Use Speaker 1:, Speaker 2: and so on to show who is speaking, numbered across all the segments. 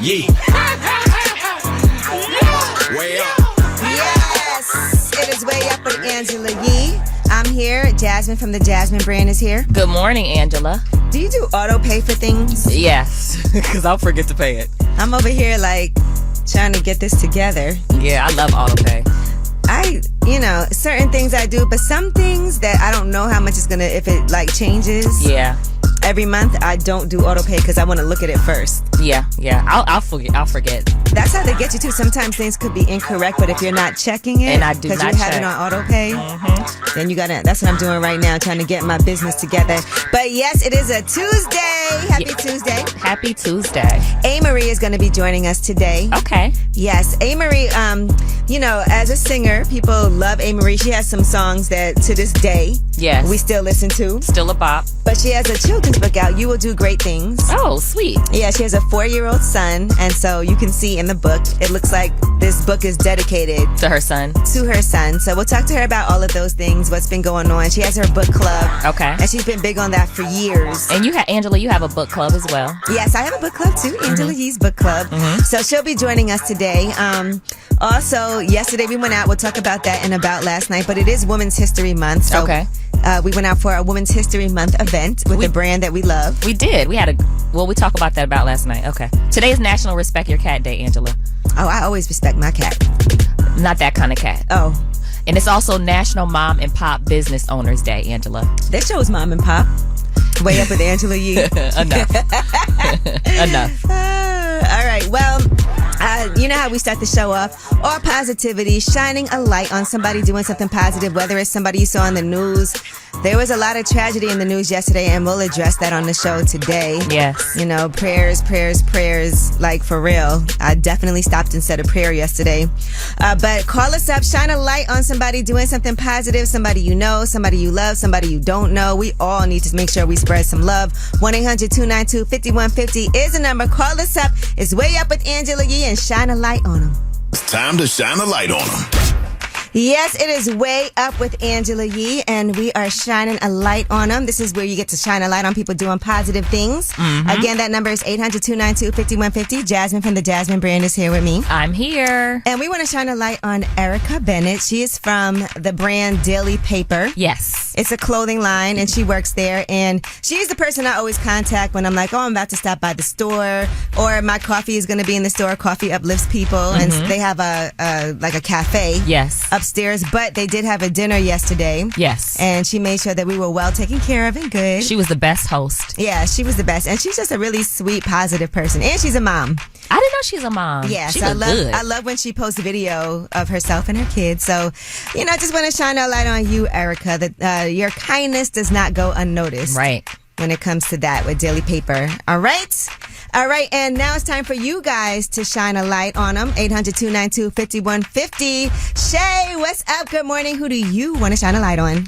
Speaker 1: Yeah. Way up.
Speaker 2: Yes, it is Way Up with Angela Yee. I'm here. Jasmine from the Jasmine brand is here.
Speaker 3: Good morning, Angela.
Speaker 2: Do you do auto pay for things?
Speaker 3: Yes, because I'll forget to pay it.
Speaker 2: I'm over here like trying to get this together.
Speaker 3: Yeah, I love auto pay.
Speaker 2: Certain things I do, but some things that I don't know how much it's gonna, if it like changes.
Speaker 3: Yeah.
Speaker 2: Every month I don't do auto pay because I want to look at it first.
Speaker 3: Yeah. I'll forget.
Speaker 2: That's how they get you too. Sometimes things could be incorrect, but if you're not checking it,
Speaker 3: and I do not
Speaker 2: because you have it on auto pay, then you gotta. That's what I'm doing right now, trying to get my business together. But yes, it is a Tuesday. Happy Tuesday.
Speaker 3: Happy Tuesday.
Speaker 2: A-Marie is going to be joining us today.
Speaker 3: Okay.
Speaker 2: Yes, A-Marie. As a singer, people love A-Marie. She has some songs that to this day,
Speaker 3: yes,
Speaker 2: we still listen to.
Speaker 3: Still a bop.
Speaker 2: But she has a children's book out. You Will Do Great Things.
Speaker 3: Oh, sweet.
Speaker 2: Yeah, she has a 4-year-old son, and so you can see in the book, it looks like this book is dedicated
Speaker 3: to her son.
Speaker 2: So we'll talk to her about all of those things, what's been going on. She has her book club.
Speaker 3: Okay.
Speaker 2: And she's been big on that for years.
Speaker 3: And Angela, you have a book club as well.
Speaker 2: Yes, I have a book club too, Angela Yee's book club. So she'll be joining us today. Also, yesterday we went out. We'll talk about that and about last night, but it is Women's History Month. So
Speaker 3: okay.
Speaker 2: We went out for a Women's History Month event with a brand that we love.
Speaker 3: We did. We talk about that about last night. Okay. Today is National Respect Your Cat Day, Angela.
Speaker 2: Oh, I always respect my cat.
Speaker 3: Not that kind of cat.
Speaker 2: Oh.
Speaker 3: And it's also National Mom and Pop Business Owners Day, Angela.
Speaker 2: That show is Mom and Pop. Way Up with Angela Yee.
Speaker 3: Enough.
Speaker 2: All right. Well, you know how we start the show off. All positivity, shining a light on somebody doing something positive, whether it's somebody you saw on the news. There was a lot of tragedy in the news yesterday, and we'll address that on the show today.
Speaker 3: Yes.
Speaker 2: Prayers, like for real. I definitely stopped and said a prayer yesterday. But call us up, shine a light on somebody doing something positive, somebody you know, somebody you love, somebody you don't know. We all need to make sure we spread some love. 1-800-292-5150 is the number. Call us up. It's Way Up with Angela Yee, and shine a light on them.
Speaker 1: It's time to shine a light on them.
Speaker 2: Yes, it is Way Up with Angela Yee, and we are shining a light on them. This is where you get to shine a light on people doing positive things. Again, that number is 800-292-5150. Jasmine from the Jasmine brand is here with me.
Speaker 3: I'm here.
Speaker 2: And we want to shine a light on Erica Bennett. She is from the brand Daily Paper.
Speaker 3: Yes.
Speaker 2: It's a clothing line, and she works there. And she's the person I always contact when I'm like, I'm about to stop by the store, or my coffee is going to be in the store. Coffee uplifts people, and they have a cafe.
Speaker 3: Yes.
Speaker 2: Upstairs, but they did have a dinner yesterday.
Speaker 3: Yes.
Speaker 2: And she made sure that we were well taken care of and good.
Speaker 3: She was the best host.
Speaker 2: Yeah, she was the best. And she's just a really sweet, positive person. And she's a mom.
Speaker 3: I didn't know she's a mom.
Speaker 2: Yes,
Speaker 3: she
Speaker 2: I
Speaker 3: good.
Speaker 2: love when she posts a video of herself and her kids. So, I just want to shine a light on you, Erica, that your kindness does not go unnoticed.
Speaker 3: Right.
Speaker 2: When it comes to that with Daily Paper. All right, and now it's time for you guys to shine a light on them. 800-292-5150. Shay, what's up? Good morning. Who do you want to shine a light on?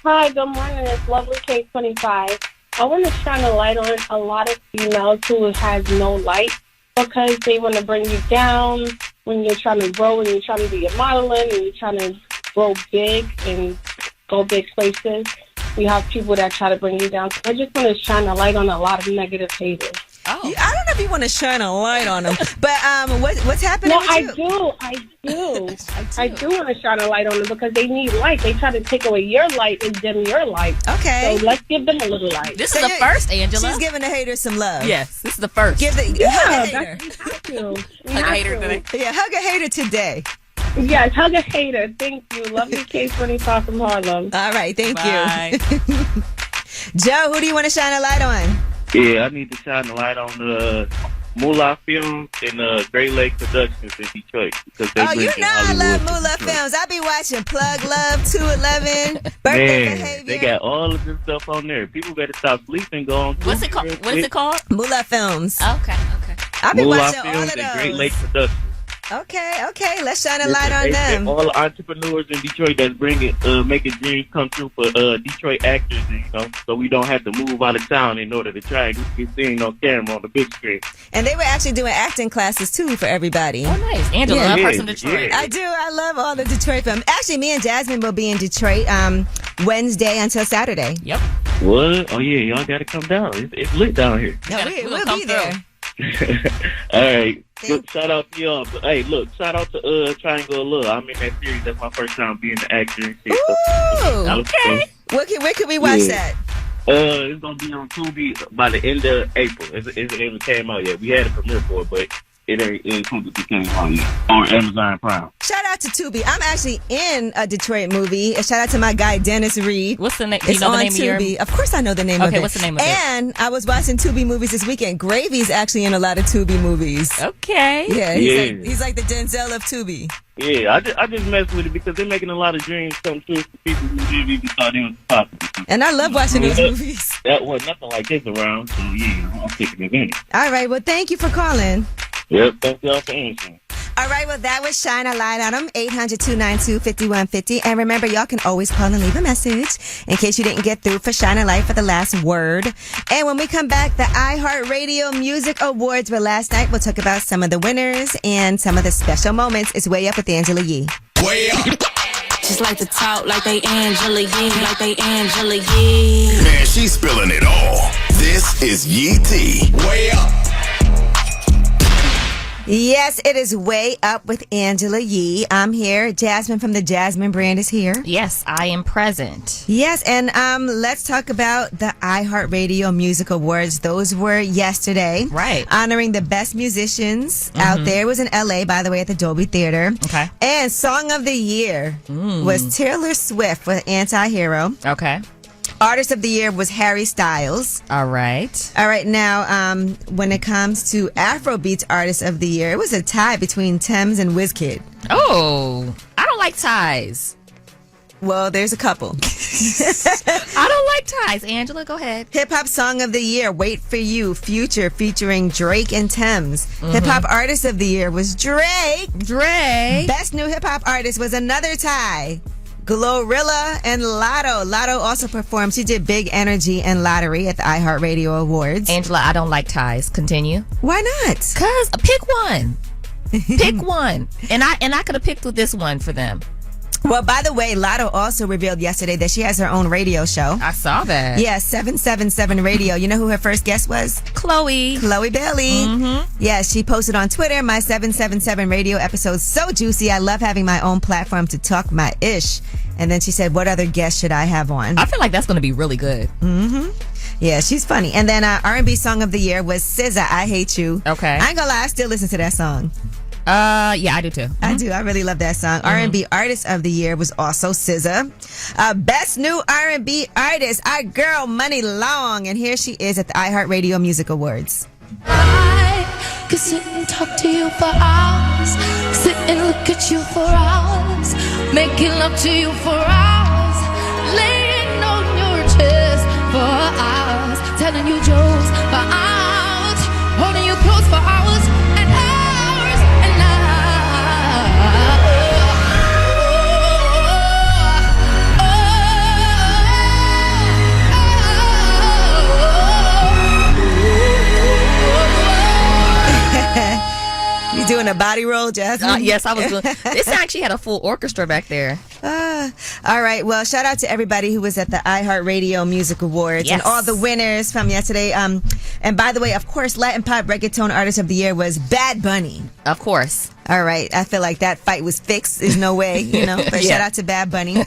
Speaker 4: Hi, good morning. It's Lovely K25. I want to shine a light on a lot of females who has no light because they want to bring you down when you're trying to grow, when you're trying to do your modeling, and you're trying to grow big and go big places. You have people that try to bring you down. So I just want to shine a light on a lot of negative haters.
Speaker 2: Oh. I don't know if you want to shine a light on them, but what's happening with you?
Speaker 4: I do want to shine a light on them because they need light. They try to take away your light and dim your light.
Speaker 2: Okay.
Speaker 4: So let's give them a little light.
Speaker 3: This is the first, Angela.
Speaker 2: She's giving the haters some love.
Speaker 3: Yes, this is the first.
Speaker 2: Hug a hater.
Speaker 3: Hug a hater today.
Speaker 2: Yeah, hug a hater today.
Speaker 4: Yes, hug a hater. Thank you. Lovely K25 from Harlem.
Speaker 2: All right, thank
Speaker 3: Bye.
Speaker 2: you. Joe, who do you want to shine a light on?
Speaker 5: Yeah, I need to shine a light on the Moolah Films and Great Lake Productions in Detroit. Because they
Speaker 2: I love Moolah Films. I be watching Plug Love, 211, Birthday Behavior.
Speaker 5: They got all of this stuff on there. People better stop sleeping. Go on.
Speaker 3: What's it called? What is it called?
Speaker 2: Moolah Films.
Speaker 3: Okay.
Speaker 2: I be
Speaker 5: Moolah
Speaker 2: watching
Speaker 5: Films
Speaker 2: all of
Speaker 5: and
Speaker 2: those.
Speaker 5: Great Lake Productions.
Speaker 2: Okay. Let's shine a light on them.
Speaker 5: All the entrepreneurs in Detroit that's making dreams come true for Detroit actors, so we don't have to move out of town in order to try and get seen on camera on the big screen.
Speaker 2: And they were actually doing acting classes too for everybody.
Speaker 3: Oh, nice. Angela, I'm from Detroit.
Speaker 2: I do. I love all the Detroit films. Actually, me and Jasmine will be in Detroit Wednesday until Saturday.
Speaker 3: Yep.
Speaker 5: What? Oh yeah, y'all got to come down. It's lit down here.
Speaker 2: No, we'll be there.
Speaker 5: All right. Good, shout out to y'all. But, hey, look, shout out to Triangle of Love. I'm in that series. That's my first time being an actor and shit.
Speaker 2: Ooh,
Speaker 3: okay.
Speaker 2: Where can we watch that?
Speaker 5: It's gonna be on Tubi by the end of April. It ain't came out yet. We had a premiere for it, but it ain't Tubi came out yet. On Amazon Prime.
Speaker 2: Shout out to Tubi. I'm actually in a Detroit movie. A shout out to my guy Dennis Reed.
Speaker 3: What's the name?
Speaker 2: It's
Speaker 3: You know
Speaker 2: on
Speaker 3: the name
Speaker 2: Tubi. Of course, I know the name of it.
Speaker 3: Okay, what's the name of it?
Speaker 2: And I was watching Tubi movies this weekend. Gravy's actually in a lot of Tubi movies.
Speaker 3: Okay.
Speaker 2: Yeah, he's like the Denzel of Tubi.
Speaker 5: Yeah, I just mess with it because they're making a lot of dreams come true for people who didn't even thought it was possible.
Speaker 2: And I love watching those movies.
Speaker 5: That was nothing like this around, so yeah, I'm taking advantage.
Speaker 2: All right, well, thank you for calling.
Speaker 5: Yep, thank y'all for answering.
Speaker 2: All right, well, that was Shine a Light on them, 800-292-5150. And remember, y'all can always call and leave a message in case you didn't get through for Shine a Light for the last word. And when we come back, the iHeartRadio Music Awards were last night. We'll talk about some of the winners and some of the special moments. It's Way Up with Angela Yee.
Speaker 1: Way up.
Speaker 6: Just like to talk like they Angela Yee, like they Angela Yee.
Speaker 1: Man, she's spilling it all. This is Yee T. Way up.
Speaker 2: Yes, it is Way Up with Angela Yee. I'm here. Jasmine from the Jasmine brand is here.
Speaker 3: Yes, I am present.
Speaker 2: Yes, and let's talk about the iHeartRadio Music Awards. Those were yesterday.
Speaker 3: Right.
Speaker 2: Honoring the best musicians out there. It was in LA, by the way, at the Dolby Theater.
Speaker 3: Okay.
Speaker 2: And Song of the Year was Taylor Swift with Anti-Hero.
Speaker 3: Okay.
Speaker 2: Artist of the Year was Harry Styles.
Speaker 3: All right.
Speaker 2: All right, now, when it comes to Afrobeats Artist of the Year, it was a tie between Tems and Wizkid.
Speaker 3: Oh, I don't like ties.
Speaker 2: Well, there's a couple.
Speaker 3: I don't like ties. Angela, go ahead.
Speaker 2: Hip Hop Song of the Year, Wait For You, Future, featuring Drake and Tems. Hip Hop Artist of the Year was Drake. Best New Hip Hop Artist was another tie. Glorilla and Lotto. Lotto also performed. She did Big Energy and Lottery at the iHeartRadio Awards.
Speaker 3: Angela, I don't like ties. Continue.
Speaker 2: Why not?
Speaker 3: Cause pick one. Pick one. And I could have picked with this one for them.
Speaker 2: Well, by the way, Lotto also revealed yesterday that she has her own radio show.
Speaker 3: I saw that.
Speaker 2: Yeah, 777 Radio. You know who her first guest was?
Speaker 3: Chloe
Speaker 2: Bailey. Yeah, she posted on Twitter, my 777 Radio episode's so juicy. I love having my own platform to talk my ish. And then she said, what other guests should I have on?
Speaker 3: I feel like that's going to be really good.
Speaker 2: Yeah, she's funny. And then R&B Song of the Year was SZA, I Hate You.
Speaker 3: Okay.
Speaker 2: I ain't gonna lie, I still listen to that song.
Speaker 3: Yeah, I do too.
Speaker 2: I do. I really love that song. R&B Artist of the Year was also SZA. Best New R&B Artist, our girl Money Long. And here she is at the iHeartRadio Music Awards.
Speaker 7: I could sit and talk to you for hours, sit and look at you for hours, making love to you for hours, laying on your chest for hours, telling you jokes for hours, holding you close for hours and hours and
Speaker 2: You doing a body roll, Jasmine?
Speaker 3: Yes, I was doing. This actually had a full orchestra back there.
Speaker 2: All right. Well, shout out to everybody who was at the iHeartRadio Music Awards and all the winners from yesterday. And by the way, of course, Latin Pop Reggaeton Artist of the Year was Bad Bunny.
Speaker 3: Of course.
Speaker 2: All right. I feel like that fight was fixed. There's no way, you know. But shout out to Bad Bunny.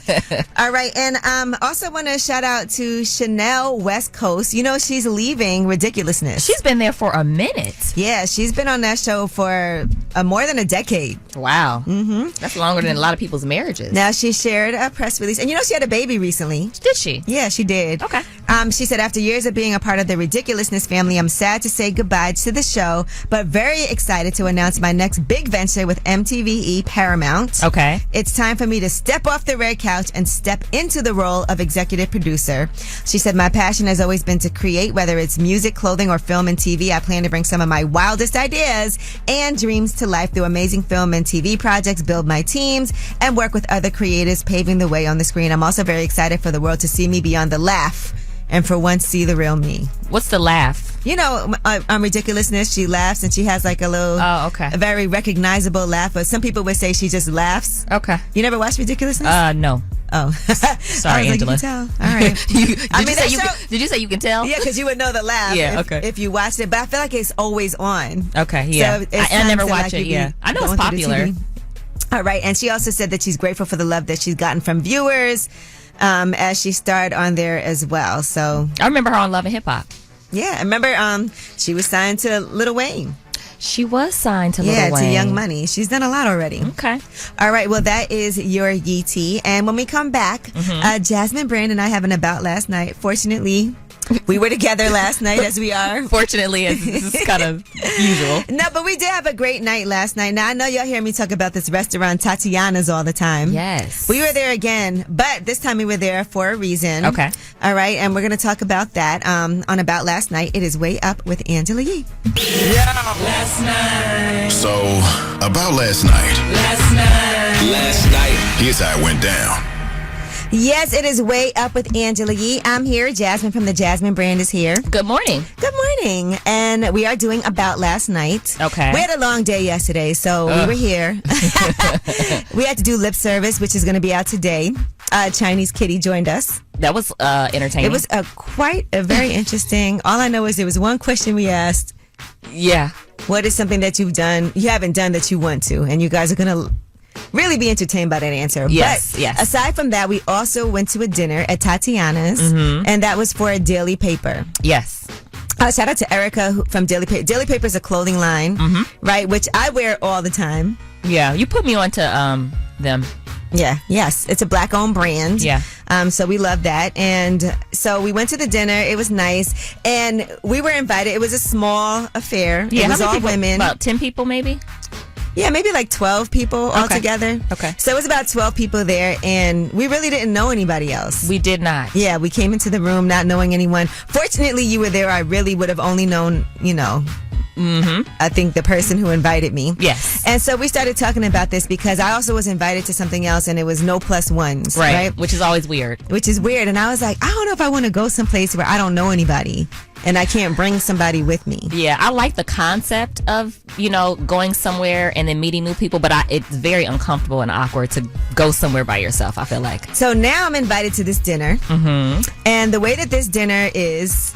Speaker 2: All right. And also want to shout out to Chanel West Coast. You know, she's leaving Ridiculousness.
Speaker 3: She's been there for a minute.
Speaker 2: Yeah, she's been on that show for more than a decade.
Speaker 3: Wow. That's longer than a lot of people's marriages.
Speaker 2: Now, she shared a press release. And you know, she had a baby recently.
Speaker 3: Did she?
Speaker 2: Yeah, she did.
Speaker 3: Okay.
Speaker 2: She said, after years of being a part of the Ridiculousness family, I'm sad to say goodbye to the show, but very excited to announce my next big venture with MTVE Paramount.
Speaker 3: Okay.
Speaker 2: It's time for me to step off the red couch and step into the role of executive producer. She said, my passion has always been to create, whether it's music, clothing, or film and TV. I plan to bring some of my wildest ideas and dreams to life through amazing film and TV projects, build my teams, and work with other creators, paving the way on the screen. I'm also very excited for the world to see me beyond the laugh and for once see the real me.
Speaker 3: What's the laugh?
Speaker 2: You know, on Ridiculousness, she laughs and she has like a little, a very recognizable laugh. But some people would say she just laughs.
Speaker 3: Okay.
Speaker 2: You never watched Ridiculousness?
Speaker 3: No.
Speaker 2: Oh,
Speaker 3: Sorry, Angela.
Speaker 2: You can tell. All right.
Speaker 3: Did you say you can tell?
Speaker 2: Yeah, because you would know the laugh.
Speaker 3: Yeah, okay.
Speaker 2: If you watched it, but I feel like it's always on.
Speaker 3: Okay, yeah.
Speaker 2: So
Speaker 3: I never watch it. Yeah, I know it's popular.
Speaker 2: All right, and she also said that she's grateful for the love that she's gotten from viewers as she starred on there as well. So
Speaker 3: I remember her on Love and Hip Hop.
Speaker 2: Yeah, I remember she was signed to Lil Wayne.
Speaker 3: She was signed to Lil Wayne.
Speaker 2: Yeah, to Young Money. She's done a lot already.
Speaker 3: Okay.
Speaker 2: All right, well, that is your Yee Tea. And when we come back, Jasmine Brand and I have an About last night. Fortunately, we were together last night, as we are.
Speaker 3: Fortunately, this is kind of usual.
Speaker 2: No, but we did have a great night last night. Now, I know y'all hear me talk about this restaurant, Tatiana's, all the time.
Speaker 3: Yes.
Speaker 2: We were there again, but this time we were there for a reason.
Speaker 3: Okay.
Speaker 2: All right, and we're going to talk about that on About Last Night. It is Way Up with Angela Yee.
Speaker 1: Yeah. Last night. So, about last night. Last night. Here's how it went down.
Speaker 2: Yes, it is Way Up with Angela Yee. I'm here. Jasmine from the Jasmine Brand is here.
Speaker 3: Good morning.
Speaker 2: Good morning. And we are doing About Last Night.
Speaker 3: Okay.
Speaker 2: We had a long day yesterday, so we were here. We had to do lip service, which is going to be out today. Chinese Kitty joined us.
Speaker 3: That was entertaining.
Speaker 2: It was quite a very interesting. All I know is there was one question we asked.
Speaker 3: Yeah.
Speaker 2: What is something that you haven't done that you want to? And you guys are going to really be entertained by that answer.
Speaker 3: Yes,
Speaker 2: but
Speaker 3: yes.
Speaker 2: Aside from that, we also went to a dinner at Tatiana's, and that was for a Daily Paper.
Speaker 3: Yes.
Speaker 2: Shout out to Erica from Daily Paper. Daily Paper is a clothing line, right? Which I wear all the time.
Speaker 3: Yeah, you put me onto them.
Speaker 2: Yeah, yes. It's a black-owned brand.
Speaker 3: Yeah.
Speaker 2: So we love that. And so we went to the dinner. It was nice. And we were invited. It was a small affair.
Speaker 3: Yeah,
Speaker 2: it was
Speaker 3: how many
Speaker 2: all
Speaker 3: people?
Speaker 2: women.
Speaker 3: About 10 people, maybe?
Speaker 2: Yeah, maybe like 12 people altogether.
Speaker 3: Okay.
Speaker 2: So it was about 12 people there, and we really didn't know anybody else.
Speaker 3: We did not.
Speaker 2: Yeah, we came into the room not knowing anyone. Fortunately, you were there. I really would have only known, I think the person who invited me.
Speaker 3: Yes.
Speaker 2: And so we started talking about this because I also was invited to something else, and it was no plus ones. Right.
Speaker 3: Which is always weird.
Speaker 2: Which is weird. And I was like, I don't know if I want to go someplace where I don't know anybody and I can't bring somebody with me.
Speaker 3: Yeah, I like the concept of, going somewhere and then meeting new people, but it's very uncomfortable and awkward to go somewhere by yourself, I feel like.
Speaker 2: So now I'm invited to this dinner. And the way that this dinner is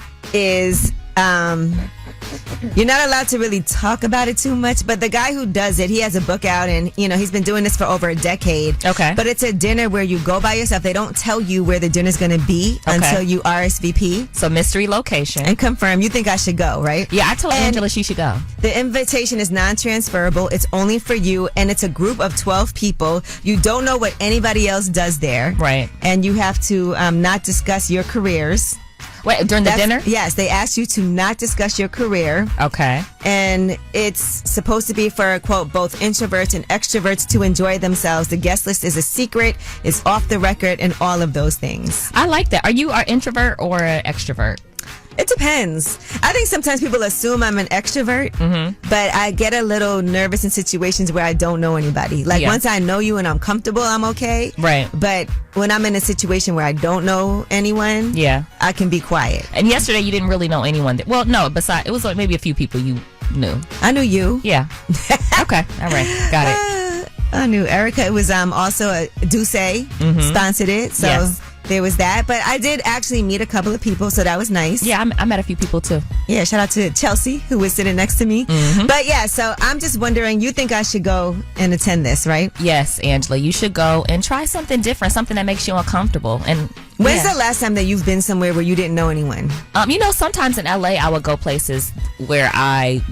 Speaker 2: you're not allowed to really talk about it too much, but the guy who does it, he has a book out, and he's been doing this for over a decade.
Speaker 3: Okay.
Speaker 2: But it's a dinner where you go by yourself. They don't tell you where the dinner's going to be until you RSVP.
Speaker 3: So mystery location.
Speaker 2: And confirm. You think I should go, right?
Speaker 3: Yeah, I told Angela she should go.
Speaker 2: The invitation is non-transferable. It's only for you, and it's a group of 12 people. You don't know what anybody else does there.
Speaker 3: Right.
Speaker 2: And you have to not discuss your careers.
Speaker 3: Wait, during the dinner?
Speaker 2: Yes, they asked you to not discuss your career.
Speaker 3: Okay.
Speaker 2: And it's supposed to be for, quote, both introverts and extroverts to enjoy themselves. The guest list is a secret, it's off the record, and all of those things.
Speaker 3: I like that. Are you an introvert or an extrovert?
Speaker 2: It depends. I think sometimes people assume I'm an extrovert, but I get a little nervous in situations where I don't know anybody. Like once I know you and I'm comfortable, I'm okay.
Speaker 3: Right.
Speaker 2: But when I'm in a situation where I don't know anyone, I can be quiet.
Speaker 3: And yesterday you didn't really know anyone. Well, no, besides, it was like maybe a few people you knew.
Speaker 2: I knew you.
Speaker 3: Yeah. Okay. All right. Got it.
Speaker 2: I knew Erica. It was also a Duce sponsored it. So there was that. But I did actually meet a couple of people, so that was nice.
Speaker 3: Yeah, I met a few people too.
Speaker 2: Yeah, shout out to Chelsea, who was sitting next to me. But yeah, so I'm just wondering, you think I should go and attend this, right?
Speaker 3: Yes, Angela, you should go and try something different, something that makes you uncomfortable. And
Speaker 2: when's the last time that you've been somewhere where you didn't know anyone?
Speaker 3: Sometimes in LA I would go places where I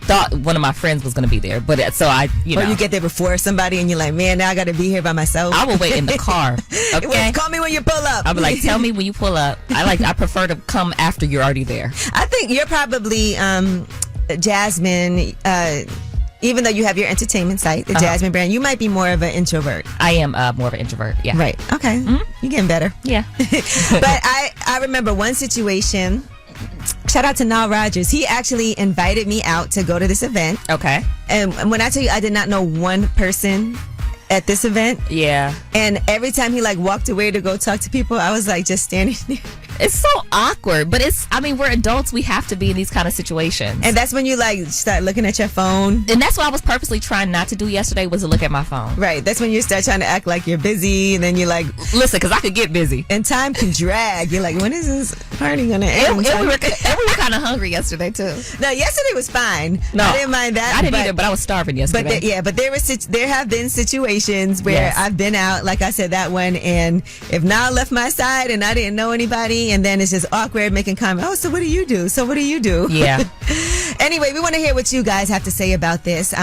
Speaker 3: thought one of my friends was going to be there, but so I,
Speaker 2: Or you get there before somebody and you're like, man, now I got to be here by myself.
Speaker 3: I will wait in the car. Okay.
Speaker 2: Well, call me when you pull up.
Speaker 3: I'll be like, tell me when you pull up. I prefer to come after you're already there.
Speaker 2: I think you're probably Jasmine. Even though you have your entertainment site, the Jasmine Brand, you might be more of an introvert.
Speaker 3: I am more of an introvert. Yeah.
Speaker 2: Right. Okay. You're getting better.
Speaker 3: Yeah.
Speaker 2: But I remember one situation. Shout out to Nile Rodgers. He actually invited me out to go to this event.
Speaker 3: Okay.
Speaker 2: And when I tell you I did not know one person at this event.
Speaker 3: Yeah.
Speaker 2: And every time he walked away to go talk to people, I was just standing there.
Speaker 3: It's so awkward, but we're adults. We have to be in these kind of situations.
Speaker 2: And that's when you like start looking at your phone.
Speaker 3: And that's what I was purposely trying not to do yesterday, was to look at my phone.
Speaker 2: Right. That's when you start trying to act like you're busy, and then you're like,
Speaker 3: listen, because I could get busy.
Speaker 2: And time can drag. You're like, when is this party going to end?
Speaker 3: And we were kind of hungry yesterday, too.
Speaker 2: No, yesterday was fine.
Speaker 3: No,
Speaker 2: I didn't mind that.
Speaker 3: I didn't either, but I was starving yesterday.
Speaker 2: But there have been situations where I've been out, like I said, that one, and if Niall left my side and I didn't know anybody, and then it's just awkward making comments. Oh, so what do you do? So what do you do?
Speaker 3: Yeah.
Speaker 2: Anyway, we want to hear what you guys have to say about this.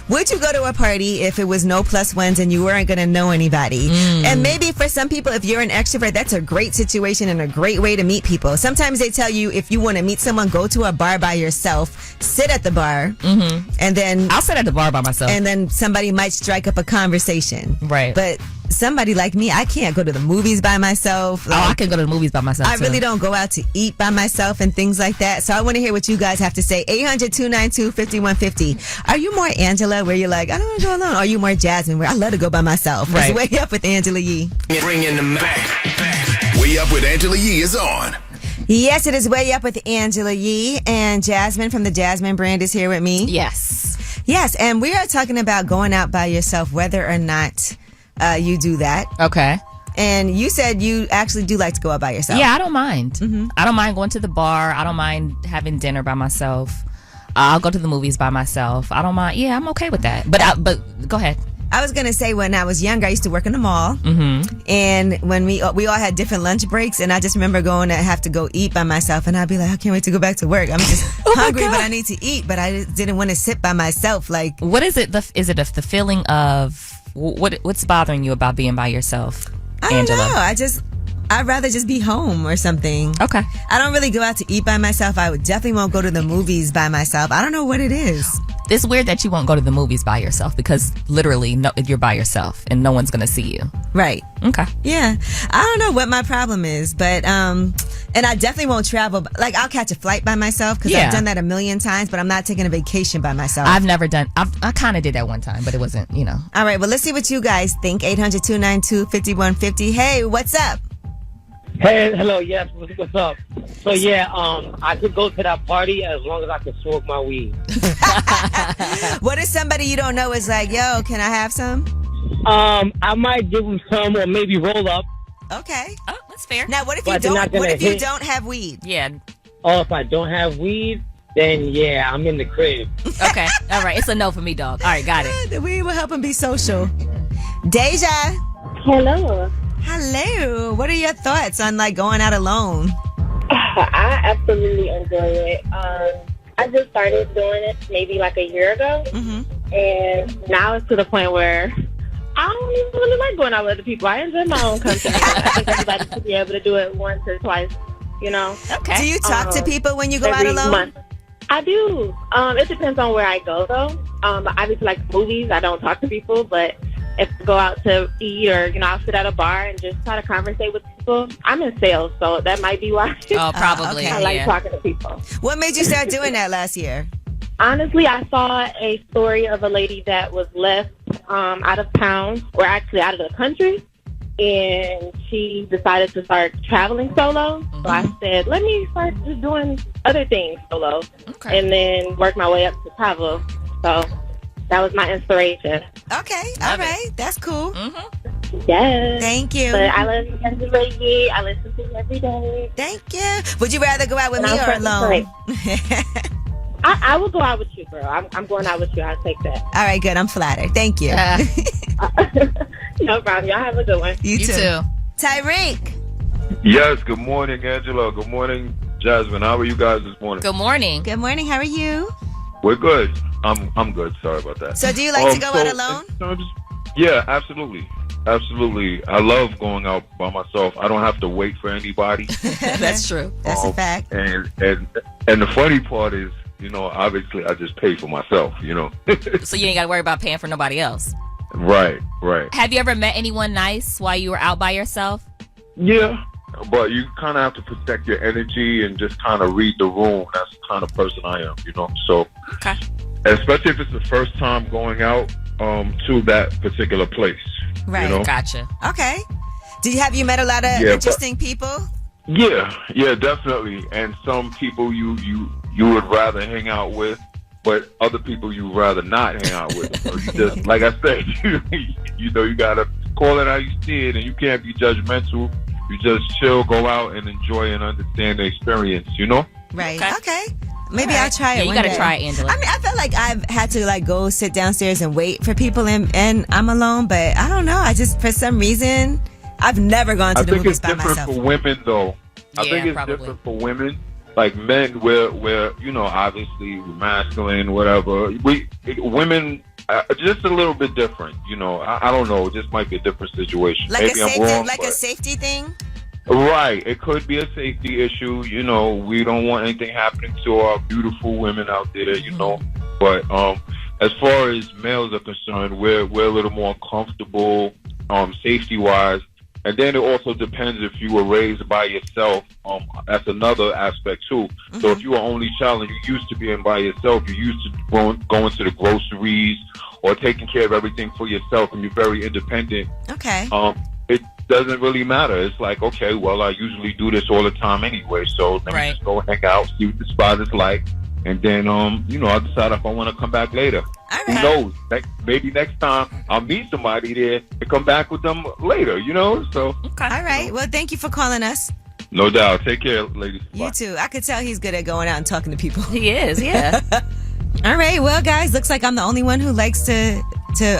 Speaker 2: Would you go to a party if it was no plus ones and you weren't going to know anybody? And maybe for some people, if you're an extrovert, that's a great situation and a great way to meet people. Sometimes they tell you if you want to meet someone, go to a bar by yourself, sit at the bar, and then...
Speaker 3: I'll sit at the bar by myself.
Speaker 2: And then somebody might strike up a conversation.
Speaker 3: Right.
Speaker 2: But somebody like me, I can't go to the movies by myself.
Speaker 3: I can go to the movies by myself,
Speaker 2: I really don't go out to eat by myself and things like that. So I want to hear what you guys have to say. 800-292-5150. Are you more Angela, where you're like, I don't want to go alone? Or are you more Jasmine, where I love to go by myself?
Speaker 3: Right.
Speaker 2: It's Way Up with Angela Yee.
Speaker 1: Bring in the back. Way Up with Angela Yee is on.
Speaker 2: Yes, it is Way Up with Angela Yee, and Jasmine from the Jasmine brand is here with me. Yes, and we are talking about going out by yourself, whether or not you do that.
Speaker 3: Okay.
Speaker 2: And you said you actually do like to go out by yourself.
Speaker 3: Yeah, I don't mind. I don't mind going to the bar. I don't mind having dinner by myself. I'll go to the movies by myself. I don't mind. Yeah, I'm okay with that. But go ahead.
Speaker 2: I was going to say, when I was younger, I used to work in the mall. And when we all had different lunch breaks, and I just remember going to have to go eat by myself, and I'd be like, I can't wait to go back to work. I'm just hungry, but I need to eat, but I just didn't want to sit by myself. Like,
Speaker 3: what is it? Is it the feeling of what's bothering you about being by yourself, Angela?
Speaker 2: I don't know. I'd rather just be home or something.
Speaker 3: Okay.
Speaker 2: I don't really go out to eat by myself. I would definitely won't go to the movies by myself. I don't know what it is.
Speaker 3: It's weird that you won't go to the movies by yourself, because literally you're by yourself and no one's going to see you.
Speaker 2: Right.
Speaker 3: Okay.
Speaker 2: Yeah. I don't know what my problem is, but and I definitely won't travel. Like, I'll catch a flight by myself because I've done that a million times, but I'm not taking a vacation by myself.
Speaker 3: I've never done. I kind of did that one time, but it wasn't,
Speaker 2: All right. Well, let's see what you guys think. 800-292-5150. Hey, what's up?
Speaker 8: Hey, hello, yes, what's up? So yeah, I could go to that party as long as I could smoke my weed.
Speaker 2: What if somebody you don't know is like, yo, can I have some?
Speaker 8: I might give them some, or maybe roll up.
Speaker 2: Okay.
Speaker 3: Oh, that's fair.
Speaker 2: Now, what if you don't? What if you don't have weed?
Speaker 3: Yeah.
Speaker 8: Oh, if I don't have weed, then yeah, I'm in the crib.
Speaker 3: Okay. All right. It's a no for me, dog. All right, got it.
Speaker 2: The weed will help him be social. Deja.
Speaker 4: Hello.
Speaker 2: Hello. What are your thoughts on like going out alone?
Speaker 4: I absolutely enjoy it. I just started doing it maybe like a year ago, and now it's to the point where I don't even really like going out with other people. I enjoy my own company. I think everybody should be able to do it once or twice,
Speaker 3: Okay.
Speaker 2: Do you talk to people when you go out alone?
Speaker 4: Month. I do. It depends on where I go, though. Obviously, like movies, I don't talk to people, but if I go out to eat or, I'll sit at a bar and just try to conversate with people. I'm in sales, so that might be why.
Speaker 3: Oh, probably.
Speaker 4: I like talking to people.
Speaker 2: What made you start doing that last year?
Speaker 4: Honestly, I saw a story of a lady that was left out of town, or actually out of the country, and she decided to start traveling solo. So I said, let me start just doing other things solo, and then work my way up to travel. So that was my inspiration.
Speaker 2: Okay, all right, that's cool.
Speaker 4: Yes.
Speaker 2: Thank you.
Speaker 4: But I listen to Reggie. I listen to you every day.
Speaker 2: Thank you. Would you rather go out with me or alone?
Speaker 4: I will go out with you, girl. I'm going out with you. I'll take that.
Speaker 2: All right, good. I'm flattered. Thank you.
Speaker 4: No problem. Y'all have a good one.
Speaker 2: You too. Tyreek.
Speaker 9: Yes, good morning, Angela. Good morning, Jasmine. How are you guys this morning?
Speaker 3: Good morning.
Speaker 2: Good morning. How are you?
Speaker 9: We're good. I'm good. Sorry about that.
Speaker 2: So do you like to go out alone?
Speaker 9: Yeah, absolutely. Absolutely. I love going out by myself. I don't have to wait for anybody.
Speaker 3: That's true.
Speaker 2: That's a fact.
Speaker 9: And the funny part is, obviously I just pay for myself,
Speaker 3: So you ain't got to worry about paying for nobody else.
Speaker 9: Right.
Speaker 3: Have you ever met anyone nice while you were out by yourself?
Speaker 9: Yeah, but you kind of have to protect your energy and just kind of read the room. That's the kind of person I am, So, especially if it's the first time going out to that particular place.
Speaker 2: Right.
Speaker 3: Gotcha.
Speaker 2: Okay. Have you met a lot of interesting people?
Speaker 9: Yeah, definitely. And some people you would rather hang out with, but other people you rather not hang out with. So you just, like I said, you gotta call it how you see it, and you can't be judgmental. You just chill, go out, and enjoy and understand the experience.
Speaker 2: Right. Okay. Maybe I'll try it.
Speaker 3: Yeah, you gotta try it, Angela.
Speaker 2: I mean, I feel like I've had to go sit downstairs and wait for people, and I'm alone. But I don't know. I just, for some reason, I've never gone to the movies by myself.
Speaker 9: I think it's different for women, though. I think it's different for women. Like men, we're obviously masculine, whatever. Women, just a little bit different. I don't know. It just might be a different situation.
Speaker 2: Like
Speaker 9: Maybe I'm wrong,
Speaker 2: a safety thing.
Speaker 9: Right. It could be a safety issue. We don't want anything happening to our beautiful women out there. But as far as males are concerned, we're a little more comfortable, safety wise. And then it also depends if you were raised by yourself. That's another aspect too. Mm-hmm. So if you were only child and you used to being by yourself, you're used to going to the groceries or taking care of everything for yourself, and you're very independent.
Speaker 2: Okay.
Speaker 9: It doesn't really matter. It's like, okay, well, I usually do this all the time anyway, so let me just go hang out, see what the spot is like, and then I'll decide if I want to come back later.
Speaker 2: All right.
Speaker 9: Who knows? Maybe next time I'll meet somebody there and come back with them later, So.
Speaker 2: Okay. All right. Well, thank you for calling us.
Speaker 9: No doubt. Take care, ladies.
Speaker 2: You Bye. Too. I could tell he's good at going out and talking to people.
Speaker 3: He is, yeah.
Speaker 2: All right. Well, guys, looks like I'm the only one who likes to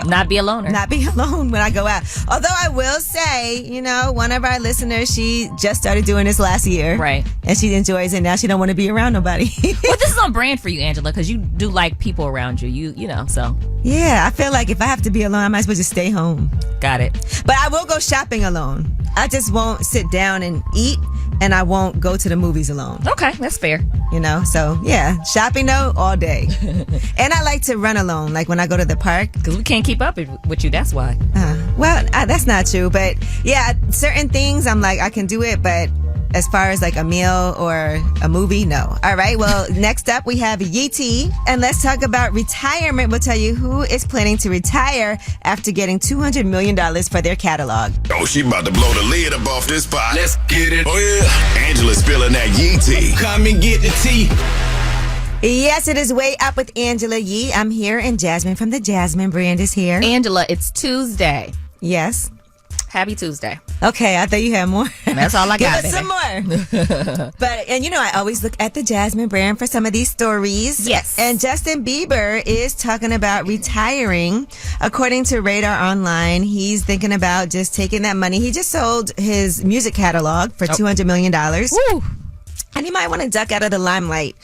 Speaker 3: not be a loner.
Speaker 2: Not be alone when I go out. Although I will say, one of our listeners, she just started doing this last year.
Speaker 3: Right.
Speaker 2: And she enjoys it. Now she don't want to be around nobody.
Speaker 3: Well, this is on brand for you, Angela, because you do like people around you. You know, so.
Speaker 2: Yeah, I feel like if I have to be alone, I might as well just stay home.
Speaker 3: Got it.
Speaker 2: But I will go shopping alone. I just won't sit down and eat, and I won't go to the movies alone.
Speaker 3: Okay, that's fair.
Speaker 2: So yeah, shopping though, all day. And I like to run alone, like when I go to the park.
Speaker 3: Because we can't keep up with you, that's why.
Speaker 2: That's not true. But yeah, certain things I'm like, I can do it, but as far as like a meal or a movie, no. All right, well, next up we have Yee T, and let's talk about retirement. We'll tell you who is planning to retire after getting $200 million for their catalog.
Speaker 1: Oh, she about to blow the lid up off this pot. Let's get it. Oh, yeah. Angela's spilling that Yee T. Come and get the tea.
Speaker 2: Yes, it is Way Up with Angela Yee. I'm here, and Jasmine from the Jasmine brand is here.
Speaker 3: Angela, it's Tuesday.
Speaker 2: Yes.
Speaker 3: Happy Tuesday.
Speaker 2: Okay, I thought you had more.
Speaker 3: That's all I got.
Speaker 2: Give us some more. But I always look at the Jasmine brand for some of these stories.
Speaker 3: Yes.
Speaker 2: And Justin Bieber is talking about retiring. According to Radar Online, he's thinking about just taking that money. He just sold his music catalog for $200 million.
Speaker 3: Woo.
Speaker 2: And he might want to duck out of the limelight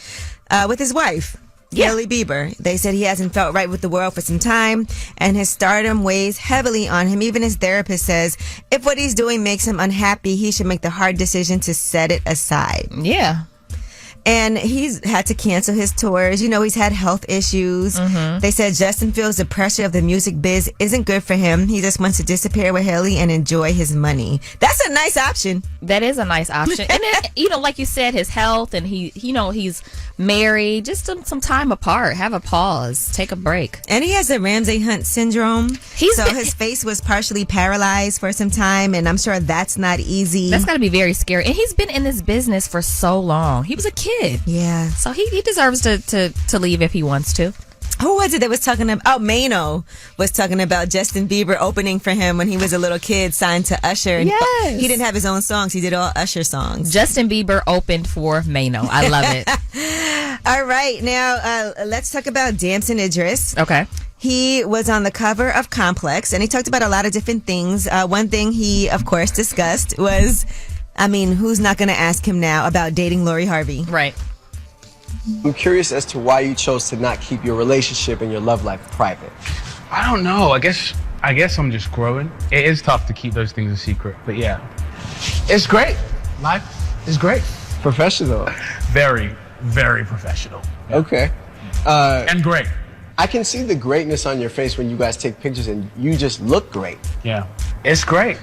Speaker 2: with his wife. Hailey Bieber. They said he hasn't felt right with the world for some time, and his stardom weighs heavily on him. Even his therapist says if what he's doing makes him unhappy, he should make the hard decision to set it aside.
Speaker 3: Yeah.
Speaker 2: And he's had to cancel his tours. He's had health issues. Mm-hmm. They said Justin feels the pressure of the music biz isn't good for him. He just wants to disappear with Hailey and enjoy his money. That's a nice option.
Speaker 3: That is a nice option. And then, like you said, his health, and he's married. Just some time apart. Have a pause. Take a break.
Speaker 2: And he has the Ramsay Hunt syndrome. His face was partially paralyzed for some time, and I'm sure that's not easy.
Speaker 3: That's got to be very scary. And he's been in this business for so long. He was a kid.
Speaker 2: Yeah.
Speaker 3: So he deserves to leave if he wants to.
Speaker 2: Who was it that was talking about? Oh, Mano was talking about Justin Bieber opening for him when he was a little kid, signed to Usher. And
Speaker 3: yes.
Speaker 2: He didn't have his own songs. He did all Usher songs.
Speaker 3: Justin Bieber opened for Mano. I love it.
Speaker 2: All right. Now, let's talk about Damson Idris.
Speaker 3: Okay.
Speaker 2: He was on the cover of Complex, and he talked about a lot of different things. One thing he, of course, discussed was, who's not going to ask him now about dating Lori Harvey?
Speaker 3: Right.
Speaker 10: I'm curious as to why you chose to not keep your relationship and your love life private.
Speaker 11: I don't know. I guess I'm just growing. It is tough to keep those things a secret, but yeah. It's great. Life is great.
Speaker 10: Professional.
Speaker 11: Very, very professional. Yeah.
Speaker 10: Okay.
Speaker 11: And great.
Speaker 10: I can see the greatness on your face when you guys take pictures, and you just look great.
Speaker 11: Yeah. It's great.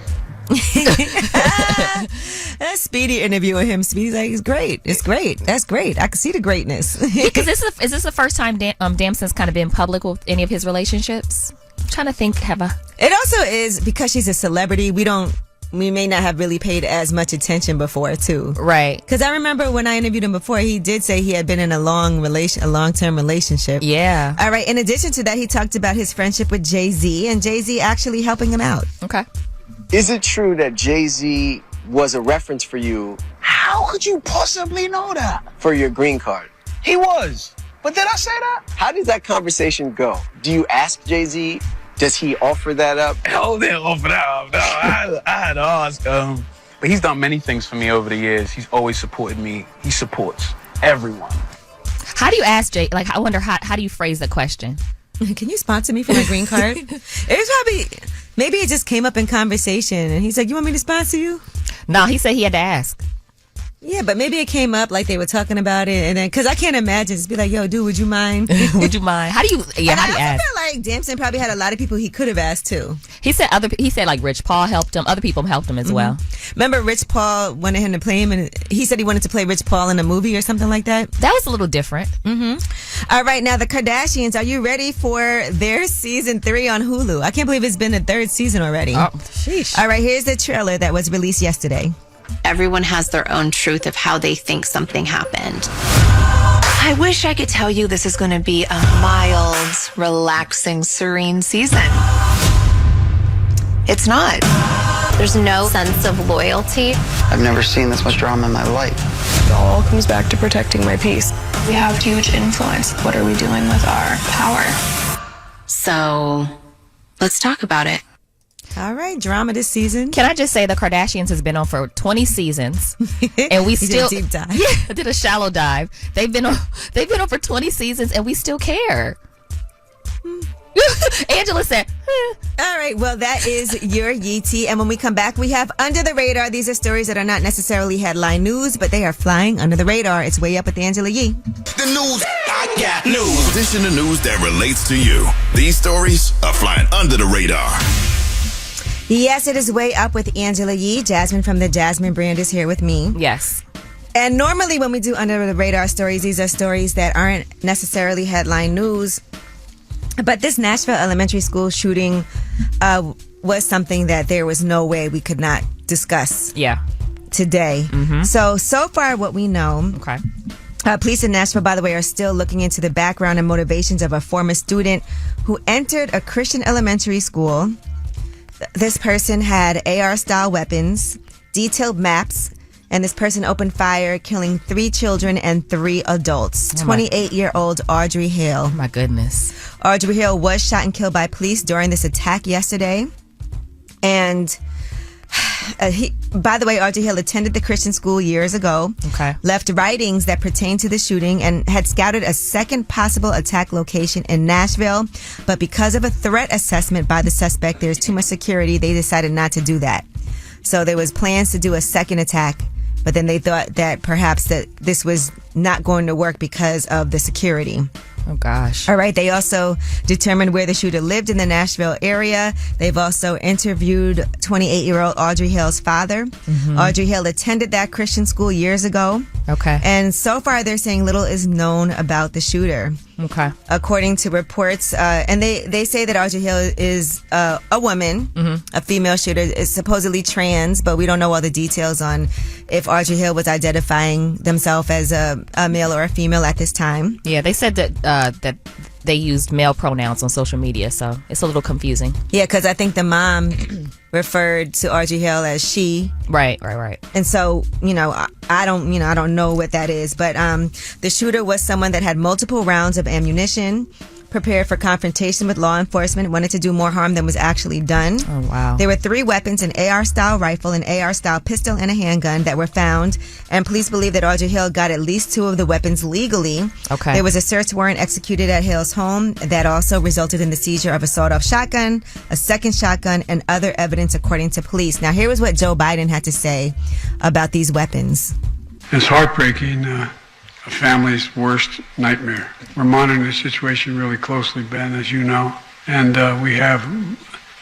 Speaker 2: Speedy interviewing him. Speedy's like, it's great. It's great. That's great. I can see the greatness.
Speaker 3: Because is this the first time Damson's kind of been public with any of his relationships? I'm trying to think.
Speaker 2: It also is because she's a celebrity. We don't we may not have really paid as much attention before too.
Speaker 3: Right.
Speaker 2: Because I remember when I interviewed him before, he did say he had been in a long-term relationship.
Speaker 3: Yeah.
Speaker 2: All right. In addition to that, he talked about his friendship with Jay-Z and Jay-Z actually helping him out.
Speaker 3: Okay.
Speaker 10: Is it true that Jay-Z was a reference for you?
Speaker 11: How could you possibly know that?
Speaker 10: For your green card?
Speaker 11: He was. But did I say that?
Speaker 10: How did that conversation go? Do you ask Jay-Z? Does he offer that up?
Speaker 11: Hell, they offer that up. No, I had to ask. But he's done many things for me over the years. He's always supported me. He supports everyone.
Speaker 3: How do you ask Jay? Like, I wonder how do you phrase the question?
Speaker 2: Can you sponsor me for my green card? Maybe it just came up in conversation and he's like, you want me to sponsor you?
Speaker 3: No, he said he had to ask.
Speaker 2: Yeah, but maybe it came up like they were talking about it, and then because I can't imagine just be like, "Yo, dude, would you mind?
Speaker 3: Would you mind?" How do you? Yeah, how do you ask?
Speaker 2: I feel like Damson probably had a lot of people he could have asked too.
Speaker 3: He said like Rich Paul helped him. Other people helped him as well.
Speaker 2: Remember, Rich Paul wanted him to play him, and he said he wanted to play Rich Paul in a movie or something like that.
Speaker 3: That was a little different.
Speaker 2: All right, now the Kardashians, are you ready for their season 3 on Hulu? I can't believe it's been the 3rd season already.
Speaker 3: Oh, sheesh!
Speaker 2: All right, here's the trailer that was released yesterday.
Speaker 12: Everyone has their own truth of how they think something happened. I wish I could tell you this is going to be a mild, relaxing, serene season. It's not. There's no sense of loyalty.
Speaker 13: I've never seen this much drama in my life.
Speaker 14: It all comes back to protecting my peace. We have huge influence. What are we doing with our power?
Speaker 12: So, let's talk about it.
Speaker 2: All right, drama this season.
Speaker 3: Can I just say the Kardashians has been on for 20 seasons, and we still
Speaker 2: did a deep dive.
Speaker 3: Yeah, did a shallow dive. They've been on for 20 seasons, and we still care. Angela said,
Speaker 2: All right, well, that is your Yeetie. And when we come back, we have Under the Radar. These are stories that are not necessarily headline news, but they are flying under the radar. It's Way Up with Angela Yee.
Speaker 1: The news, I got news. This is the news that relates to you. These stories are flying under the radar.
Speaker 2: Yes, it is Way Up with Angela Yee. Jasmine from the Jasmine brand is here with me.
Speaker 3: Yes.
Speaker 2: And normally when we do Under the Radar stories, these are stories that aren't necessarily headline news. But this Nashville elementary school shooting was something that there was no way we could not discuss today. So far what we know...
Speaker 3: Okay.
Speaker 2: Police in Nashville, by the way, are still looking into the background and motivations of a former student who entered a Christian elementary school. This person had AR-style weapons, detailed maps, and this person opened fire, killing 3 children and 3 adults. 28-year-old Audrey Hale.
Speaker 3: Oh, my goodness.
Speaker 2: Audrey Hale was shot and killed by police during this attack yesterday. And by the way, Audrey Hale attended the Christian school years ago.
Speaker 3: Okay.
Speaker 2: Left writings that pertain to the shooting and had scouted a second possible attack location in Nashville. But because of a threat assessment by the suspect, there's too much security. They decided not to do that. So there was plans to do a second attack, but then they thought that perhaps that this was not going to work because of the security.
Speaker 3: Oh, gosh.
Speaker 2: All right. They also determined where the shooter lived in the Nashville area. They've also interviewed 28-year-old Audrey Hale's father. Audrey Hale attended that Christian school years ago.
Speaker 3: Okay.
Speaker 2: And so far, they're saying little is known about the shooter.
Speaker 3: Okay.
Speaker 2: According to reports, and they say that Audrey Hale is a woman, a female shooter, is supposedly trans, but we don't know all the details on if Audrey Hale was identifying themselves as a male or a female at this time.
Speaker 3: Yeah, they said that that they used male pronouns on social media, so it's a little confusing.
Speaker 2: Yeah, because I think the mom referred to Audrey Hale as she.
Speaker 3: Right.
Speaker 2: And so, I don't know what that is, but the shooter was someone that had multiple rounds of ammunition, prepared for confrontation with law enforcement, wanted to do more harm than was actually done.
Speaker 3: Oh, wow.
Speaker 2: There were 3 weapons, an AR-style rifle, an AR-style pistol, and a handgun that were found, and police believe that Audrey Hale got at least 2 of the weapons legally.
Speaker 3: Okay.
Speaker 2: There was a search warrant executed at Hale's home that also resulted in the seizure of a sawed-off shotgun, a second shotgun, and other evidence, according to police. Now, here was what Joe Biden had to say about these weapons.
Speaker 15: It's heartbreaking. A family's worst nightmare. We're monitoring the situation really closely, Ben, as you know, and we have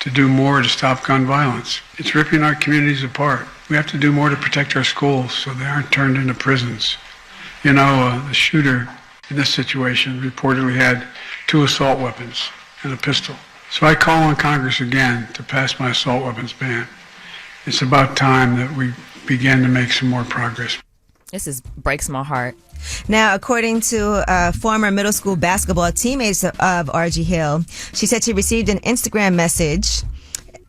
Speaker 15: to do more to stop gun violence. It's ripping our communities apart. We have to do more to protect our schools so they aren't turned into prisons. The shooter in this situation reportedly had 2 assault weapons and a pistol. So I call on Congress again to pass my assault weapons ban. it's about time that we began to make some more progress.
Speaker 3: This breaks my heart.
Speaker 2: Now, according to former middle school basketball teammates of RG Hill, she said she received an Instagram message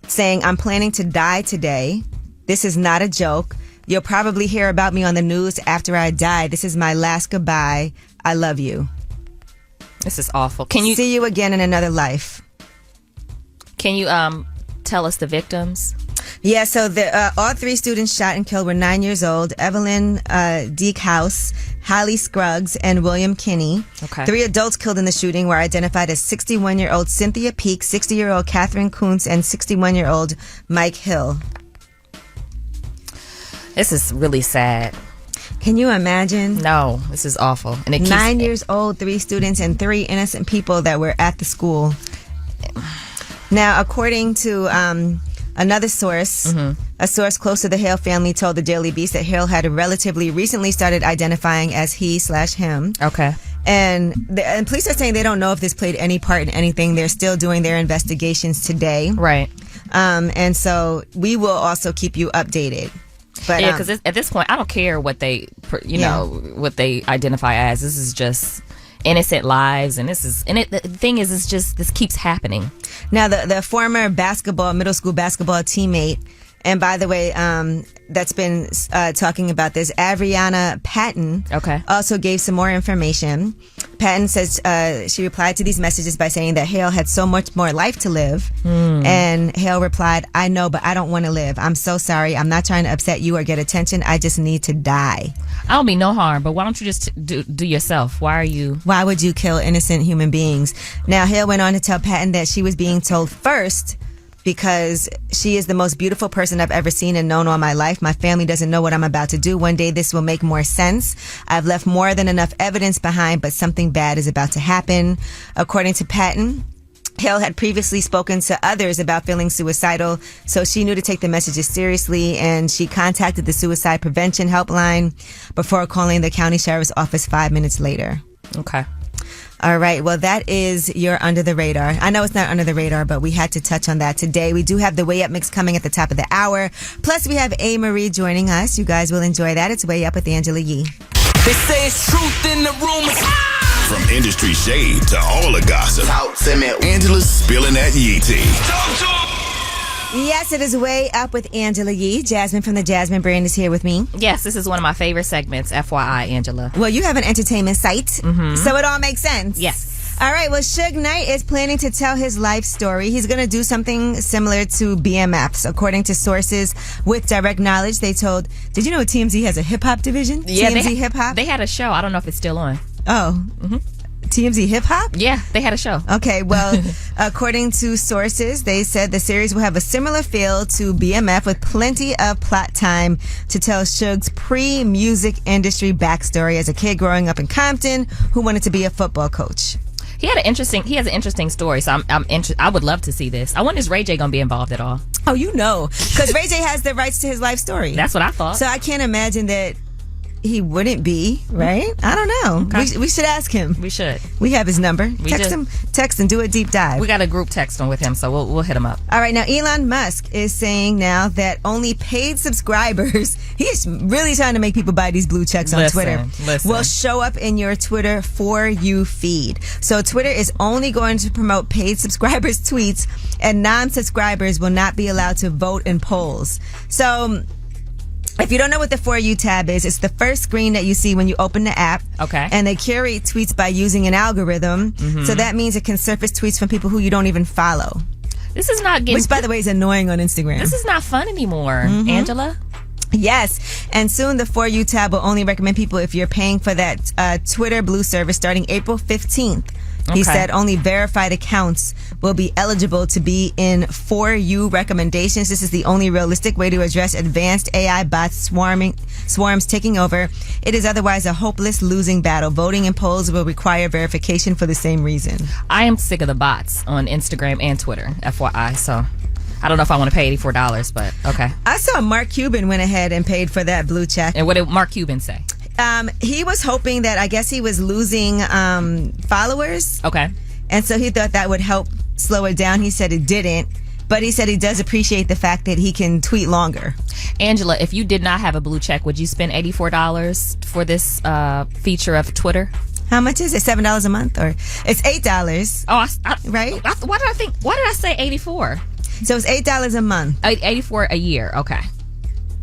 Speaker 2: saying, "I'm planning to die today. This is not a joke. You'll probably hear about me on the news after I die. This is my last goodbye. I love you."
Speaker 3: This is awful. Can you
Speaker 2: see you again in another life?
Speaker 3: Can you tell us the victims?
Speaker 2: Yeah, so all 3 students shot and killed were 9 years old: Evelyn Deekhouse, Holly Scruggs, and William Kinney.
Speaker 3: Okay.
Speaker 2: 3 adults killed in the shooting were identified as 61-year-old Cynthia Peak, 60-year-old Catherine Kuntz, and 61-year-old Mike Hill.
Speaker 3: This is really sad.
Speaker 2: Can you imagine?
Speaker 3: No, this is awful. And it
Speaker 2: 9 years old, 3 students, and 3 innocent people that were at the school. Now, according to another source, a source close to the Hale family told the Daily Beast that Hale had relatively recently started identifying as he/him.
Speaker 3: Okay.
Speaker 2: And police are saying they don't know if this played any part in anything. They're still doing their investigations today.
Speaker 3: Right.
Speaker 2: And so we will also keep you updated. But
Speaker 3: yeah, because at this point, I don't care what they, what they identify as. This is just innocent lives, and the thing is, this keeps happening.
Speaker 2: Now, the former middle school basketball teammate, and by the way, that's been talking about this, Adriana Patton, also gave some more information. Patton says she replied to these messages by saying that Hale had so much more life to live. And Hale replied, "I know, but I don't want to live. I'm so sorry. I'm not trying to upset you or get attention. I just need to die."
Speaker 3: I don't mean no harm, but why don't you just do yourself?
Speaker 2: Why would you kill innocent human beings? Now, Hale went on to tell Patton that she was being told first because she is the most beautiful person I've ever seen and known all my life. My family doesn't know what I'm about to do. One day this will make more sense. I've left more than enough evidence behind, but something bad is about to happen. According to Patton, Hale had previously spoken to others about feeling suicidal, so she knew to take the messages seriously, and she contacted the suicide prevention helpline before calling the county sheriff's office 5 minutes later.
Speaker 3: Okay.
Speaker 2: All right. Well, that is your Under the Radar. I know it's not under the radar, but we had to touch on that today. We do have the Way Up mix coming at the top of the hour. Plus, we have A. Marie joining us. You guys will enjoy that. It's Way Up with Angela Yee.
Speaker 1: They say it's truth in the rumors. From industry shade to all the gossip, Angela's spilling that Yee tea.
Speaker 2: Yes, it is Way Up with Angela Yee. Jasmine from the Jasmine brand is here with me.
Speaker 3: Yes, this is one of my favorite segments, FYI, Angela.
Speaker 2: Well, you have an entertainment site, so it all makes sense.
Speaker 3: Yes.
Speaker 2: All right, well, Suge Knight is planning to tell his life story. He's going to do something similar to BMFs. According to sources with direct knowledge, they told, did you know TMZ has a hip-hop division?
Speaker 3: Yeah,
Speaker 2: TMZ Hip-Hop?
Speaker 3: They had a show. I don't know if it's still on.
Speaker 2: Oh. TMZ Hip Hop?
Speaker 3: Yeah, they had a show.
Speaker 2: Okay, well, according to sources, they said the series will have a similar feel to BMF with plenty of plot time to tell Suge's pre-music industry backstory as a kid growing up in Compton who wanted to be a football coach.
Speaker 3: He has an interesting story, so I would love to see this. I wonder, is Ray J going to be involved at all?
Speaker 2: Oh, you know, because Ray J has the rights to his life story.
Speaker 3: That's what I thought.
Speaker 2: So I can't imagine that he wouldn't be, right? I don't know.
Speaker 3: Okay.
Speaker 2: We should ask him.
Speaker 3: We should.
Speaker 2: We have his number. Text and do a deep dive.
Speaker 3: We got a group text on with him, so we'll hit him up.
Speaker 2: All right, now Elon Musk is saying now that only paid subscribers, he's really trying to make people buy these blue checks on Twitter, will show up in your Twitter For You feed. So Twitter is only going to promote paid subscribers' tweets, and non-subscribers will not be allowed to vote in polls. So if you don't know what the For You tab is, it's the first screen that you see when you open the app.
Speaker 3: Okay.
Speaker 2: And they curate tweets by using an algorithm. So that means it can surface tweets from people who you don't even follow.
Speaker 3: This is not getting...
Speaker 2: Which, by the way, is annoying on Instagram.
Speaker 3: This is not fun anymore, Angela.
Speaker 2: Yes. And soon the For You tab will only recommend people if you're paying for that Twitter Blue service starting April 15th. He said only verified accounts will be eligible to be in For You recommendations. This is the only realistic way to address advanced AI bots swarms taking over. It is otherwise a hopeless losing battle. Voting in polls will require verification for the same reason.
Speaker 3: I am sick of the bots on Instagram and Twitter, FYI, so I don't know if I want to pay $84, but okay.
Speaker 2: I saw Mark Cuban went ahead and paid for that blue check.
Speaker 3: And what did Mark Cuban say?
Speaker 2: He was hoping that, I guess he was losing followers.
Speaker 3: Okay.
Speaker 2: And so he thought that would help slow it down. He said it didn't. But he said he does appreciate the fact that he can tweet longer.
Speaker 3: Angela, if you did not have a blue check, would you spend $84 for this feature of Twitter?
Speaker 2: How much is it? $7 a month, or it's $8?
Speaker 3: Oh,
Speaker 2: right?
Speaker 3: Why did I say 84?
Speaker 2: So it's $8 a month.
Speaker 3: 84 a year. Okay.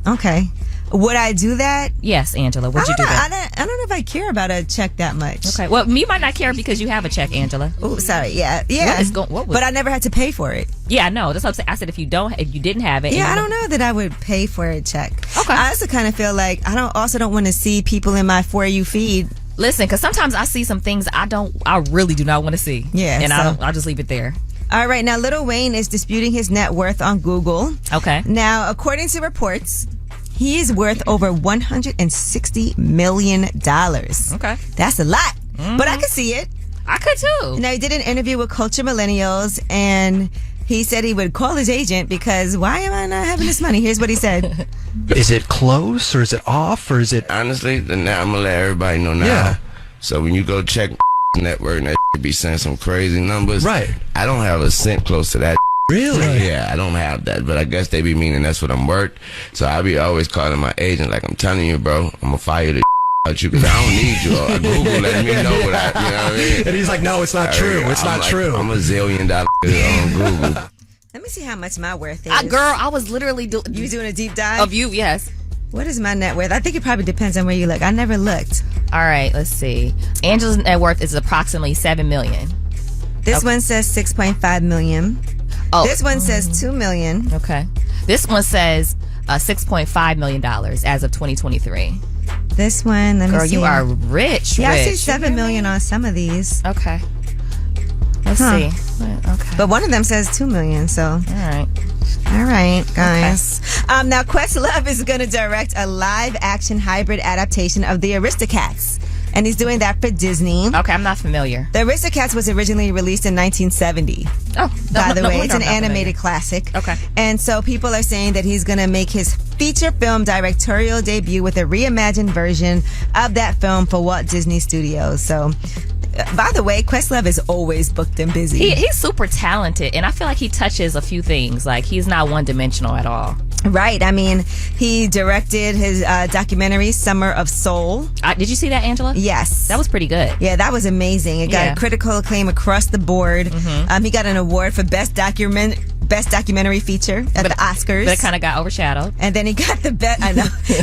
Speaker 2: Okay. Would I do that?
Speaker 3: Yes, Angela. Would you do that?
Speaker 2: I don't know if I care about a check that much.
Speaker 3: Okay. Well, me might not care because you have a check, Angela.
Speaker 2: Oh, sorry. Yeah. But I never had to pay for it.
Speaker 3: Yeah, no. That's what I'm saying. I said if you didn't have it.
Speaker 2: Yeah, I don't know that I would pay for a check.
Speaker 3: Okay.
Speaker 2: I also kind of feel like I don't want to see people in my For You feed.
Speaker 3: Listen, because sometimes I see some things I really do not want to see.
Speaker 2: Yeah.
Speaker 3: And I'll just leave it there.
Speaker 2: All right. Now, Lil Wayne is disputing his net worth on Google.
Speaker 3: Okay.
Speaker 2: Now, according to reports, he is worth over $160 million.
Speaker 3: Okay.
Speaker 2: That's a lot. But I could see it.
Speaker 3: I could too.
Speaker 2: Now, he did an interview with Culture Millennials, and he said he would call his agent because why am I not having this money? Here's what he said.
Speaker 16: Is it close or is it off or is it...
Speaker 17: Honestly, now I'm going to let everybody know now.
Speaker 16: Yeah.
Speaker 17: So when you go check network and that be saying some crazy numbers.
Speaker 16: Right.
Speaker 17: I don't have a cent close to that.
Speaker 16: Really?
Speaker 17: Yeah, I don't have that, but I guess they be meaning that's what I'm worth. So I be always calling my agent like, I'm telling you, bro, I'm gonna fire the out you because I don't need you. Or Google letting me know what you know what I mean?
Speaker 16: And he's like, no, it's not true. It's not true.
Speaker 17: I'm $1 zillion on Google.
Speaker 2: Let me see how much my worth is.
Speaker 3: Girl, I was literally
Speaker 2: You doing a deep dive?
Speaker 3: Of you, yes.
Speaker 2: What is my net worth? I think it probably depends on where you look. I never looked.
Speaker 3: All right, let's see. Angela's net worth is approximately $7 million.
Speaker 2: This one says $6.5 million.
Speaker 3: Oh.
Speaker 2: This one says $2 million.
Speaker 3: Okay. This one says $6.5 million as of 2023.
Speaker 2: This one, let me see.
Speaker 3: Girl, you are rich.
Speaker 2: Yeah, I see $7 million on some of these.
Speaker 3: Okay. Let's see. Okay.
Speaker 2: But one of them says $2 million, so. All right, guys. Okay. Now, Questlove is going to direct a live-action hybrid adaptation of The Aristocats. And he's doing that for Disney.
Speaker 3: Okay, I'm not familiar.
Speaker 2: The Aristocats was originally released in 1970.
Speaker 3: Oh,
Speaker 2: by the way, it's an animated classic.
Speaker 3: Okay.
Speaker 2: And so people are saying that he's going to make his feature film directorial debut with a reimagined version of that film for Walt Disney Studios. So, by the way, Questlove is always booked and busy.
Speaker 3: He's super talented, and I feel like he touches a few things. Like, he's not one-dimensional at all.
Speaker 2: Right. I mean, he directed his documentary, Summer of Soul.
Speaker 3: Did you see that, Angela?
Speaker 2: Yes.
Speaker 3: That was pretty good.
Speaker 2: Yeah, that was amazing. It got critical acclaim across the board. Mm-hmm. He got an award for Best Documentary Feature at the Oscars.
Speaker 3: But it kind of got overshadowed.
Speaker 2: And then he got the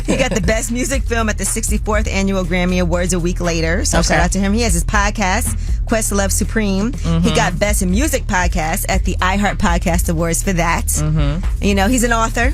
Speaker 2: he got the Best Music Film at the 64th Annual Grammy Awards a week later. So shout out to him. He has his podcast, Questlove Supreme. Mm-hmm. He got Best Music Podcast at the iHeart Podcast Awards for that. Mm-hmm. You know, he's an author.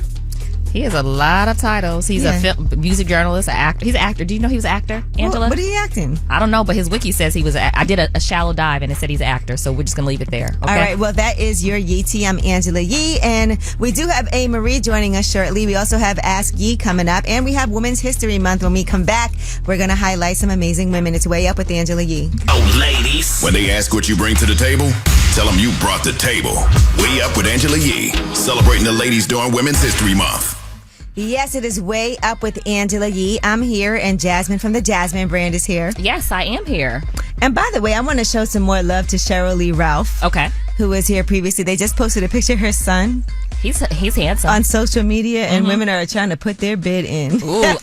Speaker 3: He has a lot of titles. He's a music journalist, an actor. He's an actor. Do you know he was an actor, Angela?
Speaker 2: What are you acting?
Speaker 3: I don't know, but his wiki says he was. I did a shallow dive and it said he's an actor, so we're just going to leave it there. Okay?
Speaker 2: All right, well, that is your Yee Tea. I'm Angela Yee, and we do have A. Marie joining us shortly. We also have Ask Yee coming up, and we have Women's History Month. When we come back, we're going to highlight some amazing women. It's Way Up with Angela Yee.
Speaker 1: Oh, ladies. When they ask what you bring to the table, tell them you brought the table. Way Up with Angela Yee, celebrating the ladies during Women's History Month.
Speaker 2: Yes, it is Way Up with Angela Yee. I'm here, and Jasmine from the Jasmine brand is here.
Speaker 3: Yes, I am here.
Speaker 2: And by the way, I want to show some more love to Cheryl Lee Ralph.
Speaker 3: Okay.
Speaker 2: Who was here previously. They just posted a picture of her son.
Speaker 3: He's handsome.
Speaker 2: On social media, and women are trying to put their bid in.
Speaker 3: Ooh,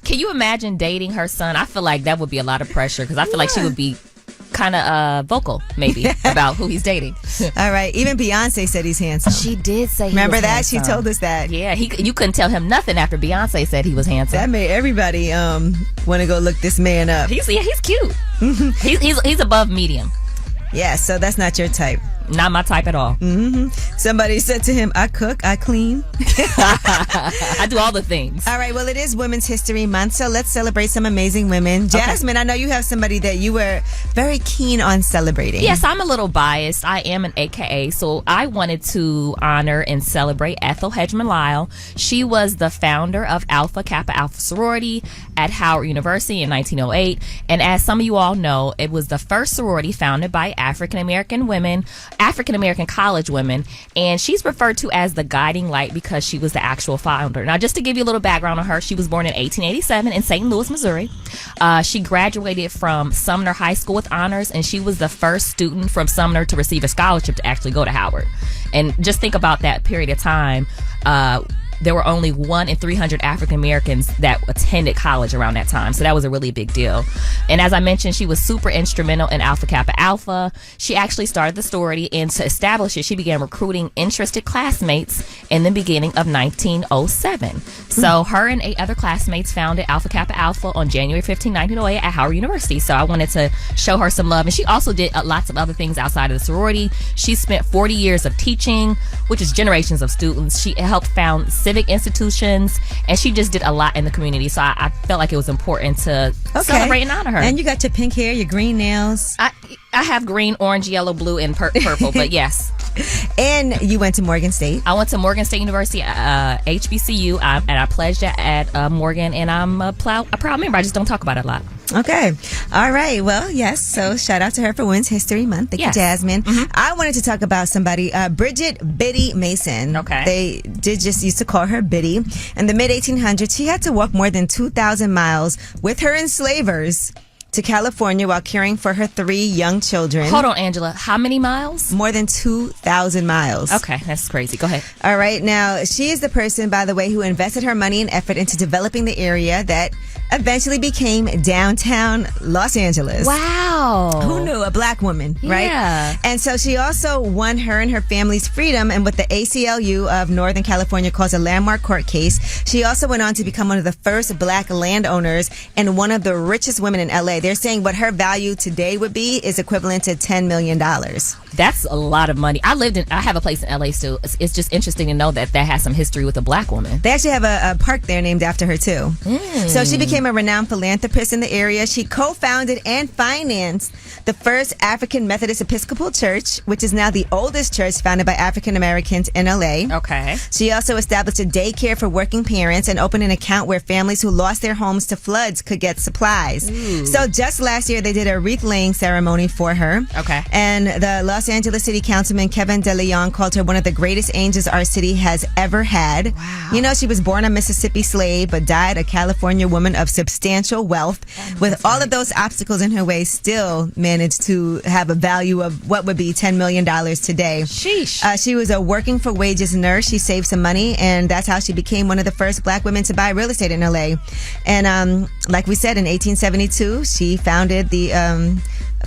Speaker 3: can you imagine dating her son? I feel like that would be a lot of pressure because I feel like she would be kind of vocal, maybe, about who he's dating.
Speaker 2: All right. Even Beyonce said he's handsome.
Speaker 3: She did say
Speaker 2: Remember
Speaker 3: he was
Speaker 2: that?
Speaker 3: handsome.
Speaker 2: She told us that.
Speaker 3: Yeah, you couldn't tell him nothing after Beyonce said he was handsome.
Speaker 2: That made everybody want to go look this man up.
Speaker 3: He's cute. he's above medium.
Speaker 2: Yeah, so that's not your type.
Speaker 3: Not my type at all.
Speaker 2: Mm-hmm. Somebody said to him, I cook, I clean.
Speaker 3: I do all the things.
Speaker 2: All right, well, it is Women's History Month, so let's celebrate some amazing women. Jasmine, I know you have somebody that you were very keen on celebrating.
Speaker 3: Yes, I'm a little biased. I am an AKA, so I wanted to honor and celebrate Ethel Hedgeman Lyle. She was the founder of Alpha Kappa Alpha Sorority at Howard University in 1908. And as some of you all know, it was the first sorority founded by African American women African American college women, and she's referred to as the guiding light because she was the actual founder. Now, just to give you a little background on her, she was born in 1887 in St. Louis, Missouri. She graduated from Sumner High School with honors, and she was the first student from Sumner to receive a scholarship to actually go to Howard. And just think about that period of time. There were only 1 in 300 African Americans that attended college around that time. So that was a really big deal. And as I mentioned, she was super instrumental in Alpha Kappa Alpha. She actually started the sorority, and to establish it, she began recruiting interested classmates in the beginning of 1907. So her and 8 other classmates founded Alpha Kappa Alpha on January 15, 1908 at Howard University. So I wanted to show her some love. And she also did lots of other things outside of the sorority. She spent 40 years of teaching, which is generations of students. She helped found civic institutions, and she just did a lot in the community. So I felt like it was important to celebrate and honor her.
Speaker 2: And you got your pink hair, your green nails.
Speaker 3: I have green, orange, yellow, blue, and purple, but yes.
Speaker 2: And you went to Morgan State.
Speaker 3: I went to Morgan State University, HBCU, and I pledged at Morgan, and I'm a proud member. I just don't talk about it a lot.
Speaker 2: Okay. All right. Well, yes. So shout out to her for Women's History Month. Thank you, Jasmine. I wanted to talk about somebody, Bridget Biddy Mason.
Speaker 3: Okay.
Speaker 2: They did just used to call her Biddy. In the mid-1800s, she had to walk more than 2,000 miles with her enslavers to California while caring for her 3 young children.
Speaker 3: Hold on, Angela. How many miles?
Speaker 2: More than 2,000 miles.
Speaker 3: Okay, that's crazy. Go ahead.
Speaker 2: All right. Now, she is the person, by the way, who invested her money and effort into developing the area that eventually became downtown Los Angeles.
Speaker 3: Wow.
Speaker 2: Who knew? A black woman, right?
Speaker 3: Yeah.
Speaker 2: And so she also won her and her family's freedom, and what the ACLU of Northern California calls a landmark court case. She also went on to become one of the first black landowners and one of the richest women in LA. They're saying what her value today would be is equivalent to $10 million.
Speaker 3: That's a lot of money. I have a place in LA still. It's just interesting to know that has some history with a black woman.
Speaker 2: They actually have a park there named after her too. So she became a renowned philanthropist in the area. She co-founded and financed the first African Methodist Episcopal Church, which is now the oldest church founded by African Americans in LA.
Speaker 3: Okay.
Speaker 2: She also established a daycare for working parents and opened an account where families who lost their homes to floods could get supplies.
Speaker 3: Ooh.
Speaker 2: So just last year, they did a wreath laying ceremony for her.
Speaker 3: Okay.
Speaker 2: And the Los Angeles City Councilman Kevin De Leon called her one of the greatest angels our city has ever had.
Speaker 3: Wow.
Speaker 2: You know, she was born a Mississippi slave, but died a California woman of substantial wealth. With all of those obstacles in her way, still managed to have a value of what would be $10 million today.
Speaker 3: Sheesh.
Speaker 2: She was a working for wages nurse. She saved some money, and that's how she became one of the first black women to buy real estate in LA. And like we said, in 1872, she founded the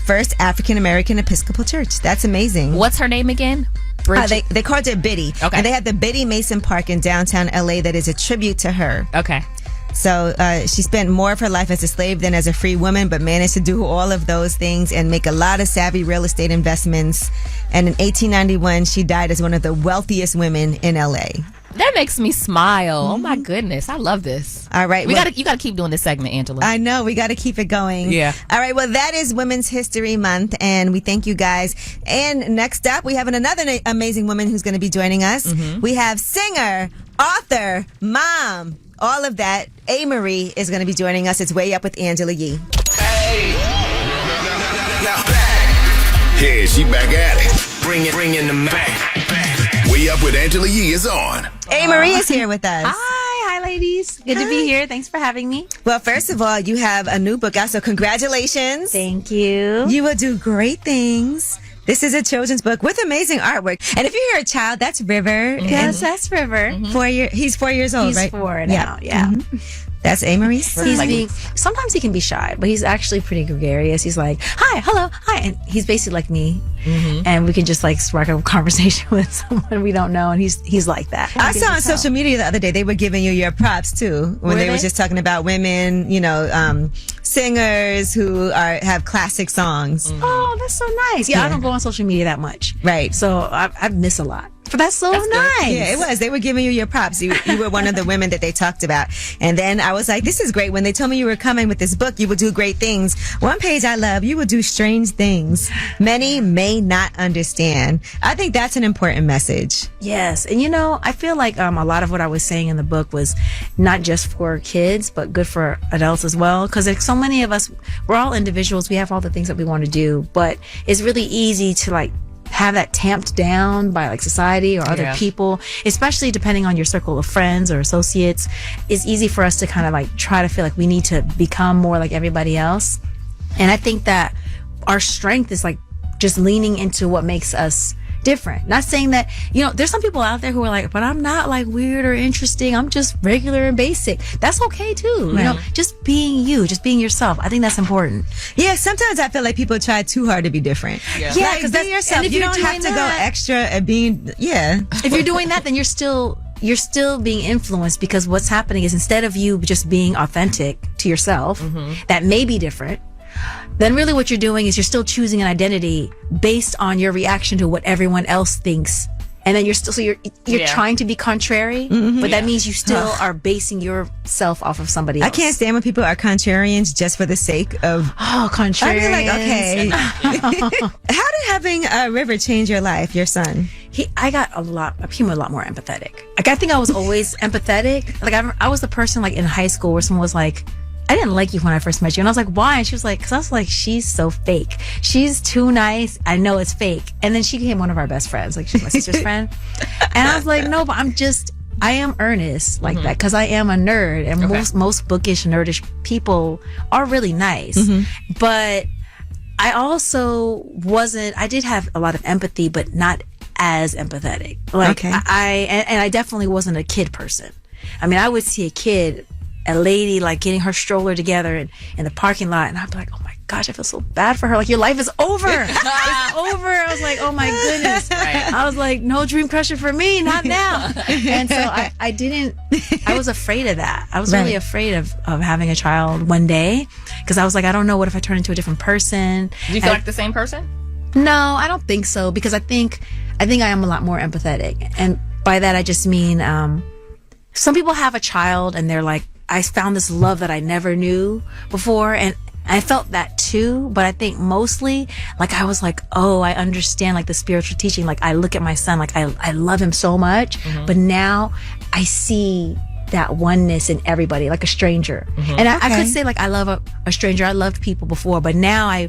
Speaker 2: first African American Episcopal Church. That's amazing.
Speaker 3: What's her name again?
Speaker 2: They called her Biddy.
Speaker 3: Okay.
Speaker 2: And they have the Biddy Mason Park in downtown LA that is a tribute to her.
Speaker 3: Okay.
Speaker 2: So she spent more of her life as a slave than as a free woman, but managed to do all of those things and make a lot of savvy real estate investments. And in 1891, she died as one of the wealthiest women in LA.
Speaker 3: That makes me smile. Oh my goodness, I love this.
Speaker 2: All right,
Speaker 3: you gotta keep doing this segment, Angela.
Speaker 2: I know, we gotta keep it going.
Speaker 3: Yeah.
Speaker 2: All right, well, that is Women's History Month, and we thank you guys. And next up, we have another amazing woman who's going to be joining us. We have singer, author, mom, all of that. A. Marie is going to be joining us. It's Way Up with Angela Yee.
Speaker 1: Hey. Here she back at it. Bring in the Mac. Way Up with Angela Yee is on.
Speaker 2: A. Marie is here with us.
Speaker 18: Hi, ladies. Good to be here. Thanks for having me.
Speaker 2: Well, first of all, you have a new book out, so congratulations.
Speaker 18: Thank you.
Speaker 2: You will do great things. This is a children's book with amazing artwork. And if you hear a child, that's River.
Speaker 18: Yes, that's River.
Speaker 2: He's 4 years old, right?
Speaker 18: He's 4 now, yeah.
Speaker 2: That's A. Marie.
Speaker 18: Sometimes he can be shy, but he's actually pretty gregarious. He's like, hi, hello, hi. And he's basically like me. And we can just like spark a conversation with someone we don't know. And he's like that.
Speaker 2: I saw on social media the other day, they were giving you your props too. When they were just talking about women, singers who have classic songs.
Speaker 18: Oh, that's so nice. Yeah, I don't go on social media that much.
Speaker 2: Right.
Speaker 18: So I miss a lot. But that's so nice.
Speaker 2: Yeah, it was. They were giving you your props. You were one of the women that they talked about. And then I was like, this is great. When they told me you were coming with this book, you would do great things. One page I love, you would do strange things many may not understand. I think that's an important message.
Speaker 18: Yes. And I feel like a lot of what I was saying in the book was not just for kids, but good for adults as well. Because so many of us, we're all individuals. We have all the things that we want to do. But it's really easy to have that tamped down by like society or other people, especially depending on your circle of friends or associates. It's easy for us to kind of like try to feel like we need to become more like everybody else. And I think that our strength is like just leaning into what makes us different. Not saying that, you know, there's some people out there who are like, but I'm not like weird or interesting. I'm just regular and basic. That's okay too. You know, just being you, just being yourself. I think that's important.
Speaker 2: Yeah, sometimes I feel like people try too hard to be different.
Speaker 18: Yeah,
Speaker 2: because be yourself. You don't have to go extra at being, If
Speaker 18: you're doing that, then you're still being influenced, because what's happening is instead of you just being authentic to yourself, that may be different, then really what you're doing is you're still choosing an identity based on your reaction to what everyone else thinks. And then you're still, so you're trying to be contrary, but that means you still are basing yourself off of somebody else.
Speaker 2: I can't stand when people are contrarians just for the sake of
Speaker 18: contrarians.
Speaker 2: I mean, like, okay. How did having a River change your life, your son?
Speaker 18: I became a lot more empathetic. Like, I think I was always empathetic. Like, I was the person like in high school where someone was like, I didn't like you when I first met you. And I was like, why? And she was like, because I was like, she's so fake. She's too nice. I know it's fake. And then she became one of our best friends. Like, she's my sister's friend. And I was like, no, but I am earnest like that, because I am a nerd. And most bookish, nerdish people are really nice. But I also I did have a lot of empathy, but not as empathetic. Like, I definitely wasn't a kid person. I mean, I would see a lady like getting her stroller together in the parking lot, and I'd be like, oh my gosh, I feel so bad for her. Like, your life is over. It's over. I was like, oh my goodness. I was like, no dream crusher for me, not now. And so I was afraid of that. I was really afraid of having a child one day, because I was like, I don't know, what if I turn into a different person?
Speaker 3: Do you feel like the same person?
Speaker 18: No, I don't think so, because I think I am a lot more empathetic. And by that, I just mean, some people have a child and they're like, I found this love that I never knew before, and I felt that too. But I think mostly, like, I was like, oh, I understand like the spiritual teaching. Like, I look at my son, like I love him so much, but now I see that oneness in everybody, like a stranger. And I could say like I love a stranger. I loved people before, but now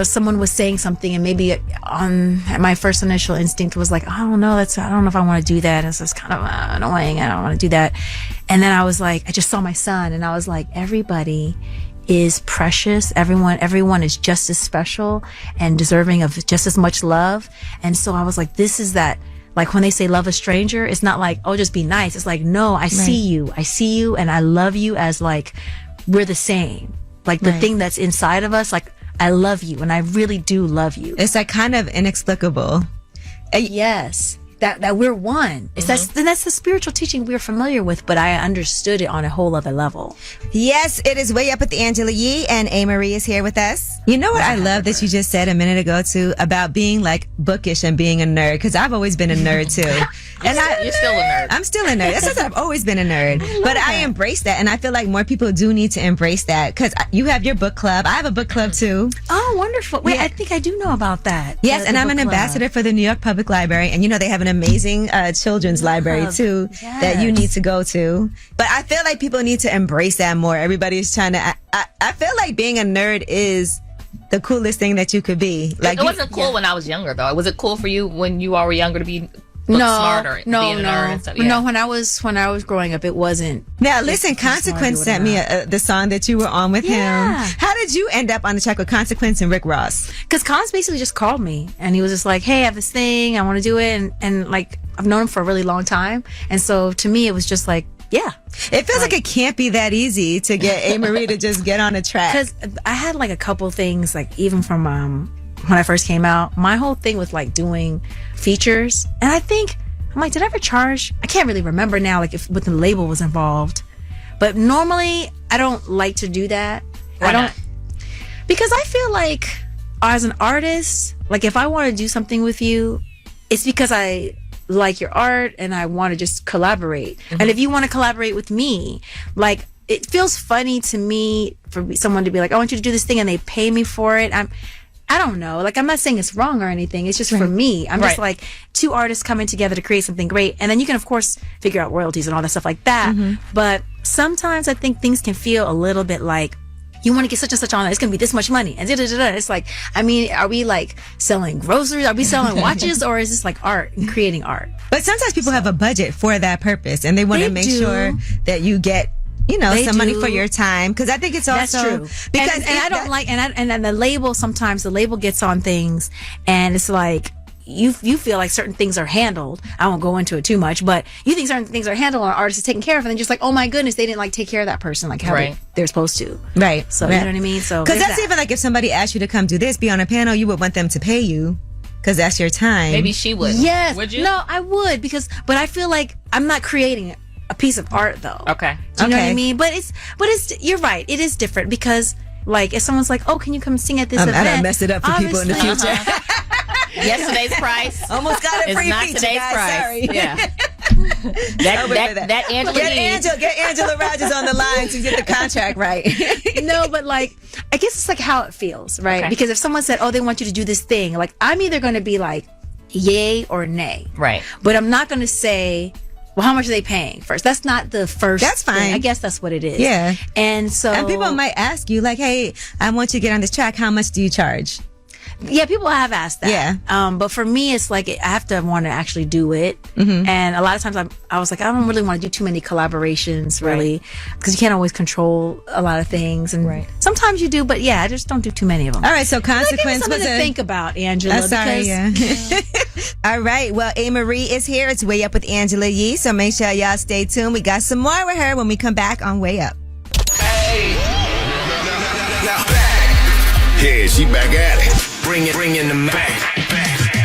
Speaker 18: someone was saying something, and maybe my first initial instinct was like, I don't know if I want to do that. It's just kind of annoying. I don't want to do that. And then I was like, I just saw my son, and I was like, everybody is precious. Everyone is just as special and deserving of just as much love. And so I was like, this is that, like, when they say love a stranger, it's not like, oh, just be nice. It's like, no, I see you, and I love you as like, we're the same. Like, the thing that's inside of us, like, I love you, and I really do love you.
Speaker 2: It's like kind of inexplicable.
Speaker 18: Yes. That we're one. That's the spiritual teaching we're familiar with, but I understood it on a whole other level.
Speaker 2: Yes, it is Way Up with Angela Yee, and A. Marie is here with us. You know what I love that you just said a minute ago too, about being like bookish and being a nerd, because I've always been a nerd too.
Speaker 3: You're still a nerd.
Speaker 2: I'm still a nerd. That's because I've always been a nerd. I embrace that, and I feel like more people do need to embrace that, because you have your book club. I have a book club too.
Speaker 18: Oh, wonderful. Wait, I think I do know about that.
Speaker 2: Yes, and I'm an ambassador for the New York Public Library, and they have an amazing children's library too that you need to go to. But I feel like people need to embrace that more. Everybody's trying to. I feel like being a nerd is the coolest thing that you could be. Like,
Speaker 3: it wasn't cool when I was younger, though. Was it cool for you when you all were younger to be smarter?
Speaker 18: No.
Speaker 3: And stuff?
Speaker 18: No, when I was growing up, it wasn't.
Speaker 2: Now, listen, Consequence sent me the song that you were on with him. How did you end up on the track with Consequence and Rick Ross?
Speaker 18: Because Cons basically just called me, and he was just like, hey, I have this thing, I want to do it, and like, I've known him for a really long time, and so to me, it was just like, yeah.
Speaker 2: It feels like it can't be that easy to get A. Marie to just get on a track.
Speaker 18: Because I had like a couple things, like even from when I first came out, my whole thing was like doing features, and I'm like, did I ever charge? I can't really remember now, like what the label was involved, but normally I don't like to do that.
Speaker 3: Why not?
Speaker 18: Because I feel like as an artist, like if I want to do something with you, it's because I like your art and I want to just collaborate. And if you want to collaborate with me, like, it feels funny to me for someone to be like, I want you to do this thing, and they pay me for it. I don't know. Like, I'm not saying it's wrong or anything. It's just for me. I'm just like two artists coming together to create something great. And then you can, of course, figure out royalties and all that stuff like that. But sometimes I think things can feel a little bit like you want to get such and such on, it's going to be this much money. And it's like, I mean, are we like selling groceries? Are we selling watches? Or is this like art and creating art?
Speaker 2: But sometimes people have a budget for that purpose, and they want to make sure that you get, some money for your time. Because I think it's also
Speaker 18: that's true.
Speaker 2: Because
Speaker 18: and I don't like, and then the label, sometimes the label gets on things, and it's like, you feel like certain things are handled. I won't go into it too much, but you think certain things are handled or artists are taken care of, and then just like, oh my goodness, they didn't like take care of that person like how they're supposed to.
Speaker 2: Right.
Speaker 18: So you know what I mean? So
Speaker 2: because that's even like if somebody asked you to come do this, be on a panel, you would want them to pay you because that's your time.
Speaker 3: Maybe she would.
Speaker 18: Yes.
Speaker 3: Would you?
Speaker 18: No, I would but I feel like I'm not creating a piece of art though.
Speaker 3: Okay.
Speaker 18: Do you know what I mean? But it's you're right. It is different because like if someone's like, oh, can you come sing at this event?
Speaker 2: I done messed it up for people in the future.
Speaker 3: Yesterday's price
Speaker 2: almost got a free
Speaker 3: not
Speaker 2: feature,
Speaker 3: today's
Speaker 2: guys.
Speaker 3: price.
Speaker 2: Sorry.
Speaker 3: Yeah. that Angela
Speaker 2: get Angela Rogers on the line to get the contract right.
Speaker 18: No, but like I guess it's like how it feels, right?
Speaker 3: Okay.
Speaker 18: Because if someone said, oh, they want you to do this thing, like I'm either going to be like yay or nay,
Speaker 3: right?
Speaker 18: But I'm not going to say, well, how much are they paying first? That's not the first.
Speaker 2: That's fine.
Speaker 18: thing. I guess that's what it is.
Speaker 2: Yeah.
Speaker 18: And
Speaker 2: people might ask you like, hey, I want you to get on this track. How much do you charge?
Speaker 18: Yeah, people have asked that.
Speaker 2: Yeah.
Speaker 18: But for me, it's like I have to want to actually do it. Mm-hmm. And a lot of times I was like, I don't really want to do too many collaborations, really, because you can't always control a lot of things. And sometimes you do, but yeah, I just don't do too many of them.
Speaker 2: All right, so Consequence
Speaker 18: something
Speaker 2: was
Speaker 18: to think about, Angela.
Speaker 2: Sorry, All right, well, A. Marie is here. It's Way Up with Angela Yee, so make sure y'all stay tuned. We got some more with her when we come back on Way Up.
Speaker 1: Yeah, she back at it. Bring in the back.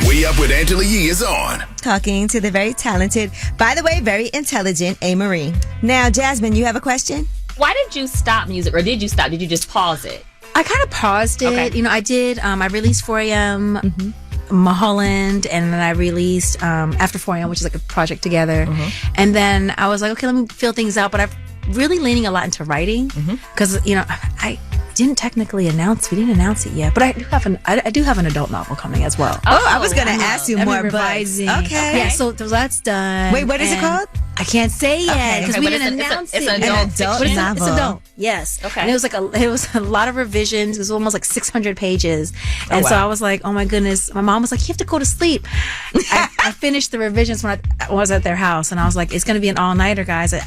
Speaker 1: Way Up with Angela Yee is on.
Speaker 2: Talking to the very talented, by the way, very intelligent A. Marie. Now, Jasmine, you have a question?
Speaker 3: Why did you stop music, or did you stop? Did you just pause it?
Speaker 18: I kind of paused it. Okay. I did. I released 4 a.m., Mulholland, and then I released After 4 a.m., which is like a project together. And then I was like, okay, let me feel things out. But I'm really leaning a lot into writing because, I didn't technically announce. We didn't announce it yet, but I do have an adult novel coming as well.
Speaker 2: Oh, I was going to ask you more,
Speaker 18: revising.
Speaker 2: Okay.
Speaker 18: Yeah, so that's done.
Speaker 2: Wait, what is it called?
Speaker 18: I can't say yet because we didn't announce it.
Speaker 3: It's an adult
Speaker 2: novel.
Speaker 18: It's adult. Yes.
Speaker 3: Okay.
Speaker 18: And it was a lot of revisions. It was almost like 600 pages. And so I was like, oh my goodness. My mom was like, you have to go to sleep. I finished the revisions when I was at their house, and I was like, it's going to be an all-nighter, guys. It's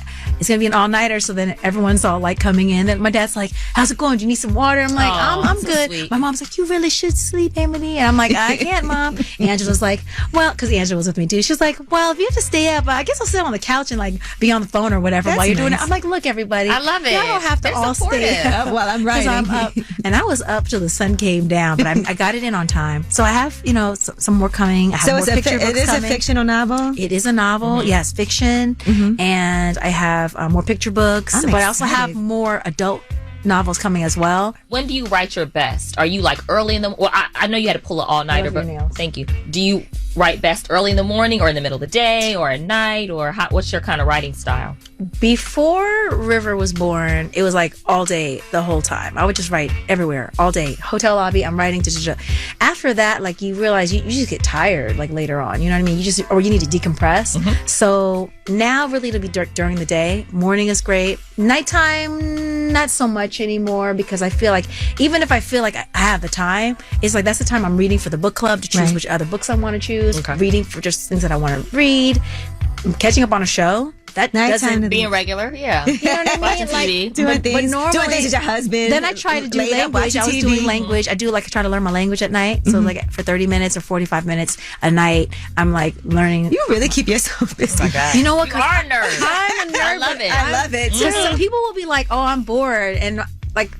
Speaker 18: going to be an all-nighter. So then everyone's all like coming in. And my dad's like, how's it going? Do you need some water? I'm like, I'm
Speaker 3: so
Speaker 18: good.
Speaker 3: Sweet.
Speaker 18: My mom's like, you really should sleep, Emily. And I'm like, I can't, Mom. Angela's like, well, because Angela was with me too. She's like, well, if you have to stay up, I guess I'll sit on the couch and like be on the phone or whatever while you're doing it. I'm like, look, everybody.
Speaker 3: I love it.
Speaker 18: Y'all don't have to all stay up
Speaker 2: while I'm writing.
Speaker 18: I'm up. And I was up till the sun came down, but I got it in on time. So I have, some more coming. I have more picture books
Speaker 2: it is
Speaker 18: coming.
Speaker 2: A fictional novel?
Speaker 18: It is a novel. Yes, fiction. And I have more picture books, but I also have more adult novels coming as well.
Speaker 3: When do you write your best? Are you like early in the well, I know you had to pull an all-nighter, but thank you. Do you write best early in the morning or in the middle of the day or at night, or what's your kind of writing style?
Speaker 18: Before River was born, it was like all day the whole time. I would just write everywhere all day. Hotel lobby, I'm writing. After that, like you realize you just get tired like later on. You know what I mean? Or you need to decompress. So now really it'll be during the day. Morning is great. Nighttime, not so much anymore, because I feel like even if I feel like I have the time, it's like that's the time I'm reading for the book club to choose which other books I want to choose. Reading for just things that I want to read. Catching up on a show. That doesn't
Speaker 3: being regular, yeah.
Speaker 18: You know what I mean?
Speaker 3: Like
Speaker 2: doing things with your husband.
Speaker 18: Then I try to do language. I was doing language. I try to learn my language at night. So like for 30 minutes or 45 minutes a night, I'm like learning.
Speaker 2: You really keep yourself busy.
Speaker 3: Oh my God.
Speaker 18: You know what?
Speaker 3: You are a nerd.
Speaker 18: I'm a nerd.
Speaker 3: I love it.
Speaker 2: I love it.
Speaker 18: Because some people will be like, "Oh, I'm bored," and like.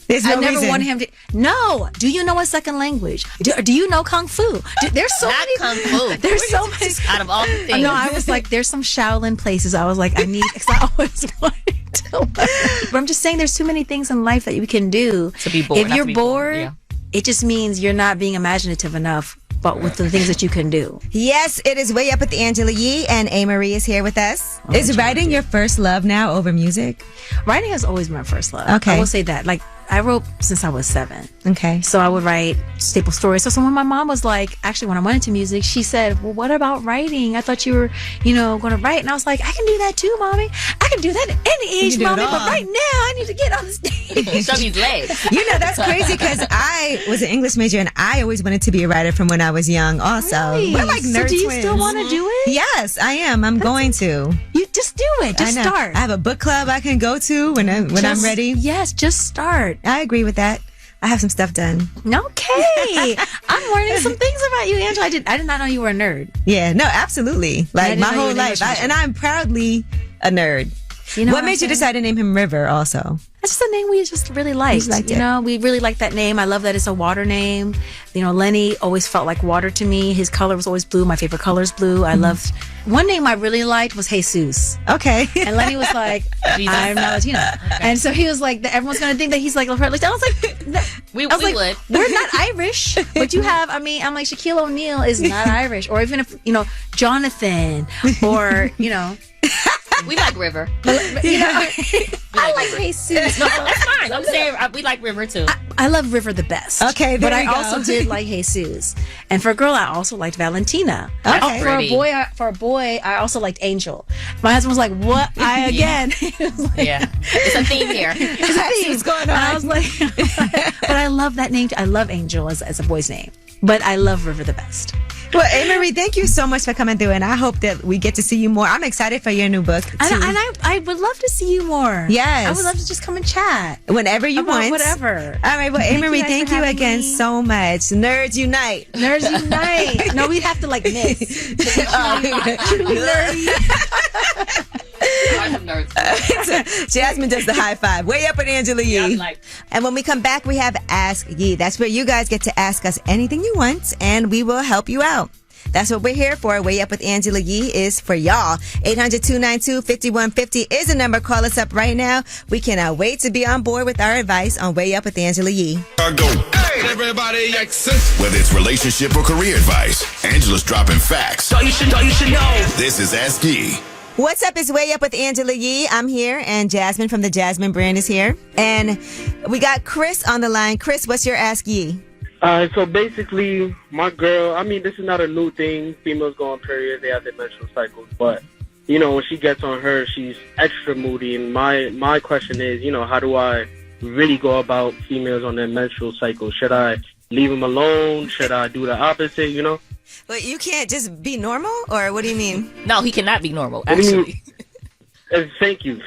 Speaker 2: There's no
Speaker 18: I never
Speaker 2: reason.
Speaker 18: wanted him to. No. Do you know a second language? Do you know Kung Fu? There's so many.
Speaker 3: Kung Fu.
Speaker 18: There's so many.
Speaker 3: Out of all the things.
Speaker 18: No, I was like, there's some Shaolin places. I was like, I need. Because I always wanted to learn. But I'm just saying, there's too many things in life that you can do.
Speaker 3: To be bored.
Speaker 18: If you're bored, it just means you're not being imaginative enough. But with the things that you can do.
Speaker 2: Yes, it is Way Up with Angela Yee, and A. Marie is here with us. Is writing your first love now over music?
Speaker 18: Writing has always been my first love.
Speaker 2: Okay.
Speaker 18: I will say that. Like, I wrote since I was 7.
Speaker 2: Okay.
Speaker 18: So I would write staple stories. So when my mom was like, actually, when I went into music, she said, well, what about writing? I thought you were, going to write. And I was like, I can do that too, mommy. I can do that at any age, mommy. But right now, I need to get on the stage.
Speaker 3: Show these legs.
Speaker 2: That's crazy because I was an English major and I always wanted to be a writer from when I was young also.
Speaker 18: Really?
Speaker 2: We're like nerd
Speaker 18: so do you
Speaker 2: twins.
Speaker 18: still want to do it?
Speaker 2: Yes, I am. I'm going to.
Speaker 18: You just do it. Just
Speaker 2: I know.
Speaker 18: start.
Speaker 2: I have a book club I can go to when I'm ready.
Speaker 18: Yes, just start.
Speaker 2: I agree with that. I have some stuff done.
Speaker 18: Okay. I'm learning some things about you, Angela. I did not know you were a nerd.
Speaker 2: Yeah, no, absolutely. Like my whole life. And I'm proudly a nerd. What made you decide to name him River also?
Speaker 18: That's just a name we just really liked. We really like that name. I love that it's a water name. Lenny always felt like water to me. His color was always blue. My favorite color is blue. I loved one name I really liked was Jesus.
Speaker 2: Okay.
Speaker 18: And Lenny was like, I'm not Latina. Okay. And so he was like, everyone's going to think that he's like, I was like, no.
Speaker 3: we would.
Speaker 18: We're not Irish. But you have, I'm like, Shaquille O'Neal is not Irish. Or even if, Jonathan or,
Speaker 3: We like River.
Speaker 18: I like Jesus.
Speaker 3: No, that's fine. I'm saying we like River too.
Speaker 18: I love River the best.
Speaker 2: Okay,
Speaker 18: but I also did like Jesus. And for a girl, I also liked Valentina.
Speaker 2: Okay.
Speaker 18: For a boy, I also liked Angel. My husband was like, "What? Again?"
Speaker 3: Yeah, it's a theme here.
Speaker 18: It's a theme. What's going on? And I was like, but I love that name. I love Angel as a boy's name. But I love River the best.
Speaker 2: Well, Marie, thank you so much for coming through, and I hope that we get to see you more. I'm excited for your new book, too.
Speaker 18: And I would love to see you more.
Speaker 2: Yes.
Speaker 18: I would love to just come and chat.
Speaker 2: Whenever you want.
Speaker 18: Whatever.
Speaker 2: All right, well, Marie, thank you again so much. Nerds Unite.
Speaker 18: Nerds Unite. No, we'd have to, miss.
Speaker 2: Jasmine does the high five. Way up with Angela Yee. And when we come back, we have Ask Yee. That's where you guys get to ask us anything you want, and we will help you out. That's what we're here for. Way Up with Angela Yee is for y'all. 800-292-5150 is the number. Call us up right now. We cannot wait to be on board with our advice on Way Up with Angela Yee.
Speaker 1: Hey, everybody, whether it's relationship or career advice, Angela's dropping facts.
Speaker 6: You should know.
Speaker 1: This is Ask Yee.
Speaker 2: What's up? It's Way Up with Angela Yee. I'm here, and Jasmine from the Jasmine brand is here. And we got Chris on the line. Chris, what's your Ask Yee?
Speaker 19: So basically, my girl, this is not a new thing. Females go on periods, they have their menstrual cycles. But, when she gets on her, she's extra moody. And my question is, how do I really go about females on their menstrual cycle? Should I leave them alone? Should I do the opposite,
Speaker 2: But you can't just be normal? Or what do you mean?
Speaker 3: No, he cannot be normal, actually.
Speaker 19: Thank you.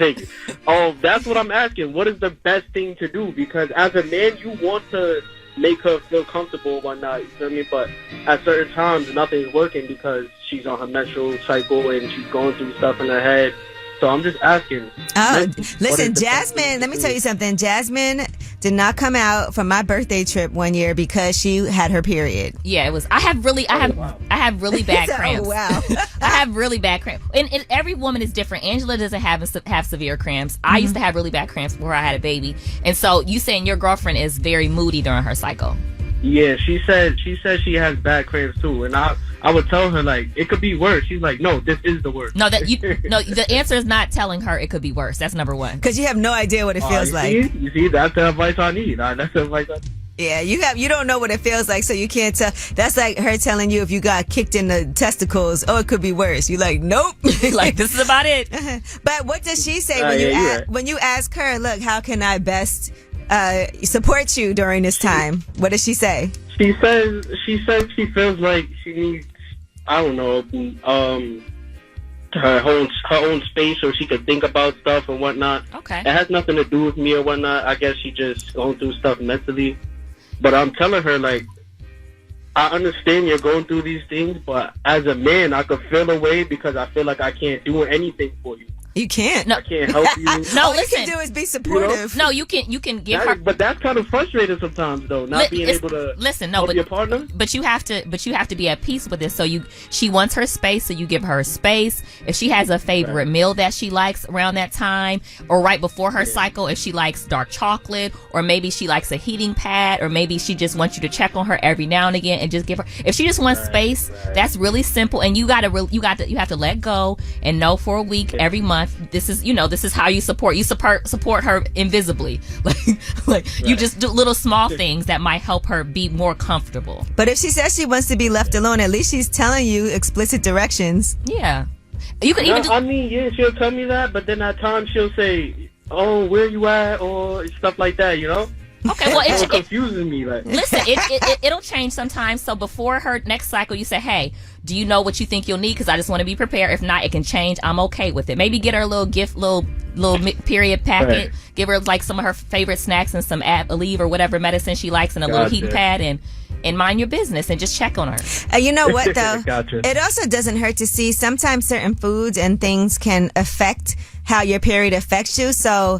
Speaker 19: Oh, that's what I'm asking. What is the best thing to do? Because as a man, you want to make her feel comfortable and whatnot, you feel me? But at certain times, nothing's working because she's on her menstrual cycle and she's going through stuff in her head. So I'm just asking.
Speaker 2: Oh, listen, Jasmine, let me tell you something. Jasmine did not come out for my birthday trip one year because she had her period.
Speaker 3: Yeah, it was. I have really bad cramps.
Speaker 2: Oh, wow.
Speaker 3: I have really bad cramps. And every woman is different. Angela doesn't have severe cramps. I used to have really bad cramps before I had a baby. And so you saying your girlfriend is very moody during her cycle.
Speaker 19: Yeah, she said she has bad cramps too, and I would tell her it could be worse. She's like, no, this is the worst.
Speaker 3: No, the answer is not telling her it could be worse. That's number one.
Speaker 2: Because you have no idea what it feels like.
Speaker 19: You see, that's the advice I need. That's the advice I need.
Speaker 2: Yeah, you don't know what it feels like, so you can't tell. That's like her telling you if you got kicked in the testicles, it could be worse. You're like, nope.
Speaker 3: This is about it.
Speaker 2: But what does she say when you ask her, look, how can I best support you during this time? What does she say?
Speaker 19: She says she feels like she needs, I don't know, her own space so she could think about stuff and whatnot.
Speaker 3: Okay.
Speaker 19: It has nothing to do with me or whatnot. I guess she just going through stuff mentally. But I'm telling her, I understand you're going through these things, but as a man, I could feel away because I feel like I can't do anything for you.
Speaker 2: You can't.
Speaker 19: I can't help you.
Speaker 3: No,
Speaker 2: all
Speaker 3: listen.
Speaker 2: you can do is be supportive.
Speaker 3: No, you can give her.
Speaker 19: But that's kind of frustrating sometimes, though, not being able to help your partner.
Speaker 3: But you have to be at peace with this. So she wants her space, so you give her space. If she has a favorite meal that she likes around that time, or right before her cycle, if she likes dark chocolate, or maybe she likes a heating pad, or maybe she just wants you to check on her every now and again and just give her. If she just wants space, that's really simple. And you have to let go and know for a week, every month. This is how you support. You support her invisibly. You just do little small things that might help her be more comfortable.
Speaker 2: But if she says she wants to be left alone, at least she's telling you explicit directions.
Speaker 3: Yeah. You can even
Speaker 19: she'll tell me that, but then at times she'll say, "Oh, where you at?" or stuff like that,
Speaker 3: Okay, well,
Speaker 19: it confuses me.
Speaker 3: Listen, it'll change sometimes. So before her next cycle, you say, "Hey, do you know what you think you'll need? Because I just want to be prepared. If not, it can change. I'm okay with it." Maybe get her a little gift, little period packet. Right. Give her like some of her favorite snacks and some Aleve or whatever medicine she likes, and a little heating pad, and mind your business and just check on her.
Speaker 2: You know what though?
Speaker 19: Gotcha.
Speaker 2: It also doesn't hurt to see sometimes certain foods and things can affect how your period affects you. So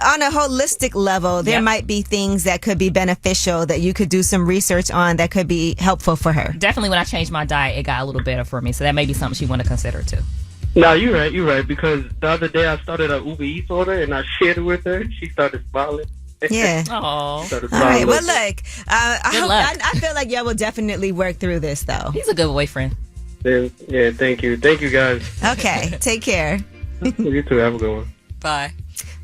Speaker 2: on a holistic level, there might be things that could be beneficial that you could do some research on that could be helpful for her.
Speaker 3: Definitely when I changed my diet, it got a little better for me. So that may be something she want to consider too.
Speaker 19: No, you're right. Because the other day I started an Uber Eats order and I shared it with her. She started smiling.
Speaker 2: Yeah.
Speaker 3: Oh.
Speaker 2: All right. Well, look, I feel like y'all will definitely work through this, though.
Speaker 3: He's a good boyfriend.
Speaker 19: Yeah, thank you. Thank you, guys.
Speaker 2: Okay. Take care.
Speaker 19: You too. Have a good one.
Speaker 3: Bye.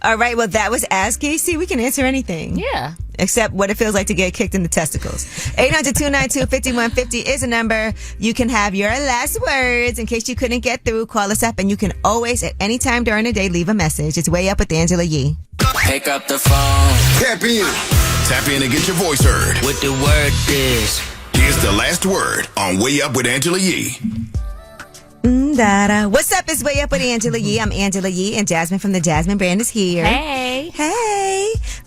Speaker 2: All right. Well, that was Ask Casey. We can answer anything.
Speaker 3: Yeah.
Speaker 2: Except what it feels like to get kicked in the testicles. 800-292-5150 is a number. You can have your last words in case you couldn't get through. Call us up, and you can always, at any time during the day, leave a message. It's Way Up with Angela Yee.
Speaker 20: Pick up the phone.
Speaker 1: Tap in. Tap in and get your voice heard.
Speaker 20: What the word is.
Speaker 1: Here's the last word on Way Up with Angela Yee.
Speaker 2: What's up? It's Way Up with Angela Yee. I'm Angela Yee, and Jasmine from the Jasmine brand is here.
Speaker 3: Hey.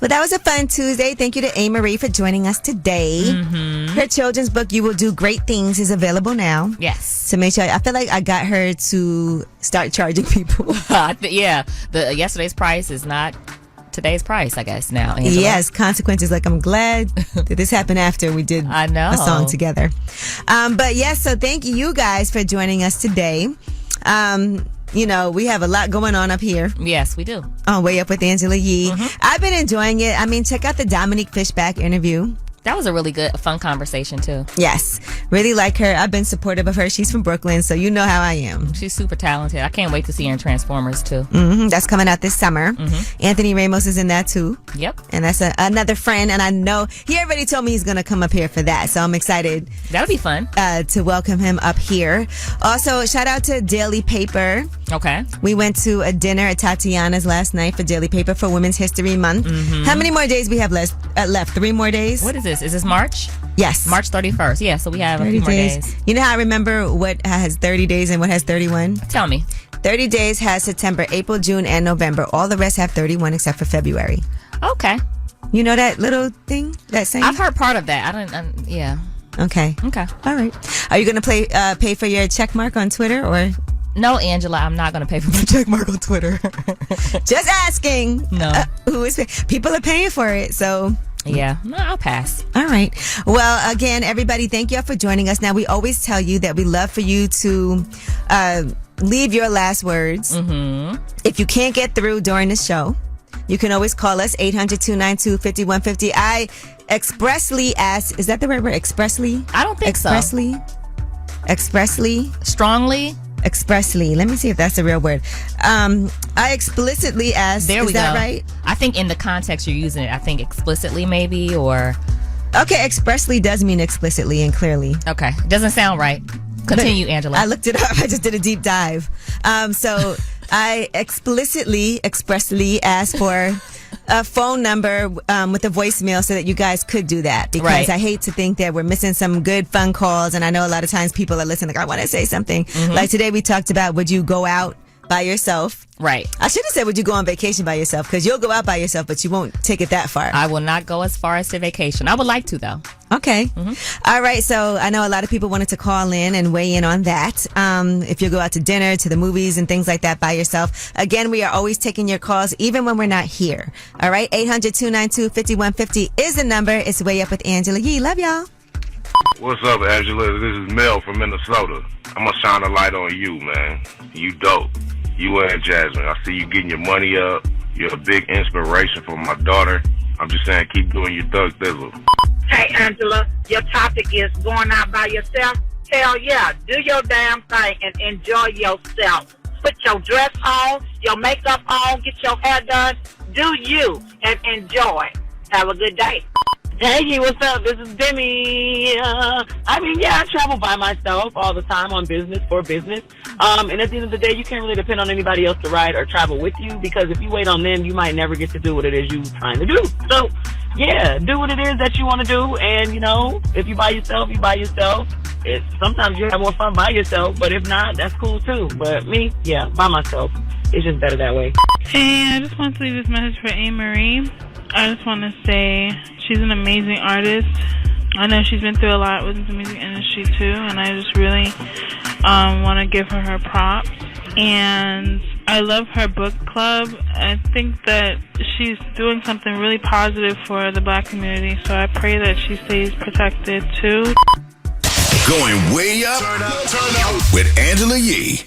Speaker 2: Well, that was a fun Tuesday. Thank you to A. Marie for joining us today. Mm-hmm. Her children's book, You Will Do Great Things, is available now.
Speaker 3: Yes.
Speaker 2: So make sure, I feel like I got her to start charging people.
Speaker 3: Yeah. The yesterday's price is not today's price, I guess, now. Angela.
Speaker 2: Yes, consequences. Like, I'm glad that this happened after we did a song together. But yes, so thank you guys for joining us today. We have a lot going on up here.
Speaker 3: Yes, we do.
Speaker 2: On Way Up with Angela Yee. Mm-hmm. I've been enjoying it. I mean, check out the Dominique Fishback interview.
Speaker 3: That was a really good, fun conversation, too.
Speaker 2: Yes. Really like her. I've been supportive of her. She's from Brooklyn, so you know how I am.
Speaker 3: She's super talented. I can't wait to see her in Transformers, too.
Speaker 2: Mm-hmm. That's coming out this summer. Mm-hmm. Anthony Ramos is in that, too.
Speaker 3: Yep.
Speaker 2: And that's another friend, and I know he already told me he's going to come up here for that, so I'm excited.
Speaker 3: That'll be fun.
Speaker 2: To welcome him up here. Also, shout out to Daily Paper.
Speaker 3: Okay.
Speaker 2: We went to a dinner at Tatiana's last night for Daily Paper for Women's History Month. Mm-hmm. How many more days we have left? 3 more days?
Speaker 3: What is this? Is this March?
Speaker 2: Yes.
Speaker 3: March 31st. Yeah, so we have a few more days.
Speaker 2: You know how I remember what has 30 days and what has 31?
Speaker 3: Tell me.
Speaker 2: 30 days has September, April, June, and November. All the rest have 31 except for February.
Speaker 3: Okay.
Speaker 2: You know that little thing? That saying?
Speaker 3: I've heard part of that. Yeah.
Speaker 2: Okay. All right. Are you going to pay for your check mark on Twitter or...
Speaker 3: No, Angela, I'm not going to pay for my check mark on Twitter.
Speaker 2: Just asking.
Speaker 3: No.
Speaker 2: Who is people are paying for it, so...
Speaker 3: Yeah, no, I'll pass.
Speaker 2: All right. Well, again, everybody, thank you for joining us. Now, we always tell you that we love for you to leave your last words. Mm-hmm. If you can't get through during the show, you can always call us 800-292-5150. I expressly ask, is that the right word? Expressly?
Speaker 3: I don't think
Speaker 2: expressly?
Speaker 3: Strongly?
Speaker 2: Expressly. Let me see if that's a real word. I explicitly asked.
Speaker 3: There we go.
Speaker 2: Is that right?
Speaker 3: I think in the context you're using it, I think explicitly maybe or...
Speaker 2: Okay, expressly does mean explicitly and clearly.
Speaker 3: Okay. Doesn't sound right. Continue, Angela.
Speaker 2: I looked it up. I just did a deep dive. So I expressly asked for a phone number with a voicemail so that you guys could do that, because I hate to think that we're missing some good fun calls, and I know a lot of times people are listening like, I want to say something. Mm-hmm. Like today we talked about, would you go out by yourself?
Speaker 3: Right.
Speaker 2: I should have said, would you go on vacation by yourself? Because you'll go out by yourself, but you won't take it that far.
Speaker 3: I will not go as far as to vacation. I would like to, though.
Speaker 2: Okay. Mm-hmm. All right. So I know a lot of people wanted to call in and weigh in on that. If you go out to dinner, to the movies and things like that by yourself. Again, we are always taking your calls, even when we're not here. All right. 800-292-5150 is the number. It's Way Up with Angela Yee. Love y'all.
Speaker 21: What's up, Angela? This is Mel from Minnesota. I'm going to shine a light on you, man. You dope. You and Jasmine. I see you getting your money up. You're a big inspiration for my daughter. I'm just saying, keep doing your thug thizzle.
Speaker 22: Hey, Angela, your topic is going out by yourself. Hell yeah, do your damn thing and enjoy yourself. put your dress on, your makeup on, get your hair done. Do you and enjoy. Have a good day.
Speaker 5: Hey, what's up? This is Demi. I travel by myself all the time on business, for business. And at the end of the day, you can't really depend on anybody else to ride or travel with you, because if you wait on them, you might never get to do what it is you're trying to do. So, yeah, do what it is that you want to do. And, you know, if you by yourself, you by yourself. Sometimes you have more fun by yourself, but if not, that's cool too. But me, yeah, by myself. It's just better that way.
Speaker 7: Hey, I just want to leave this message for A-Marie. I just want to say she's an amazing artist. I know she's been through a lot with the music industry too, and I just really want to give her props. And I love her book club. I think that she's doing something really positive for the Black community, so I pray that she stays protected too.
Speaker 1: Going way up with Angela Yee.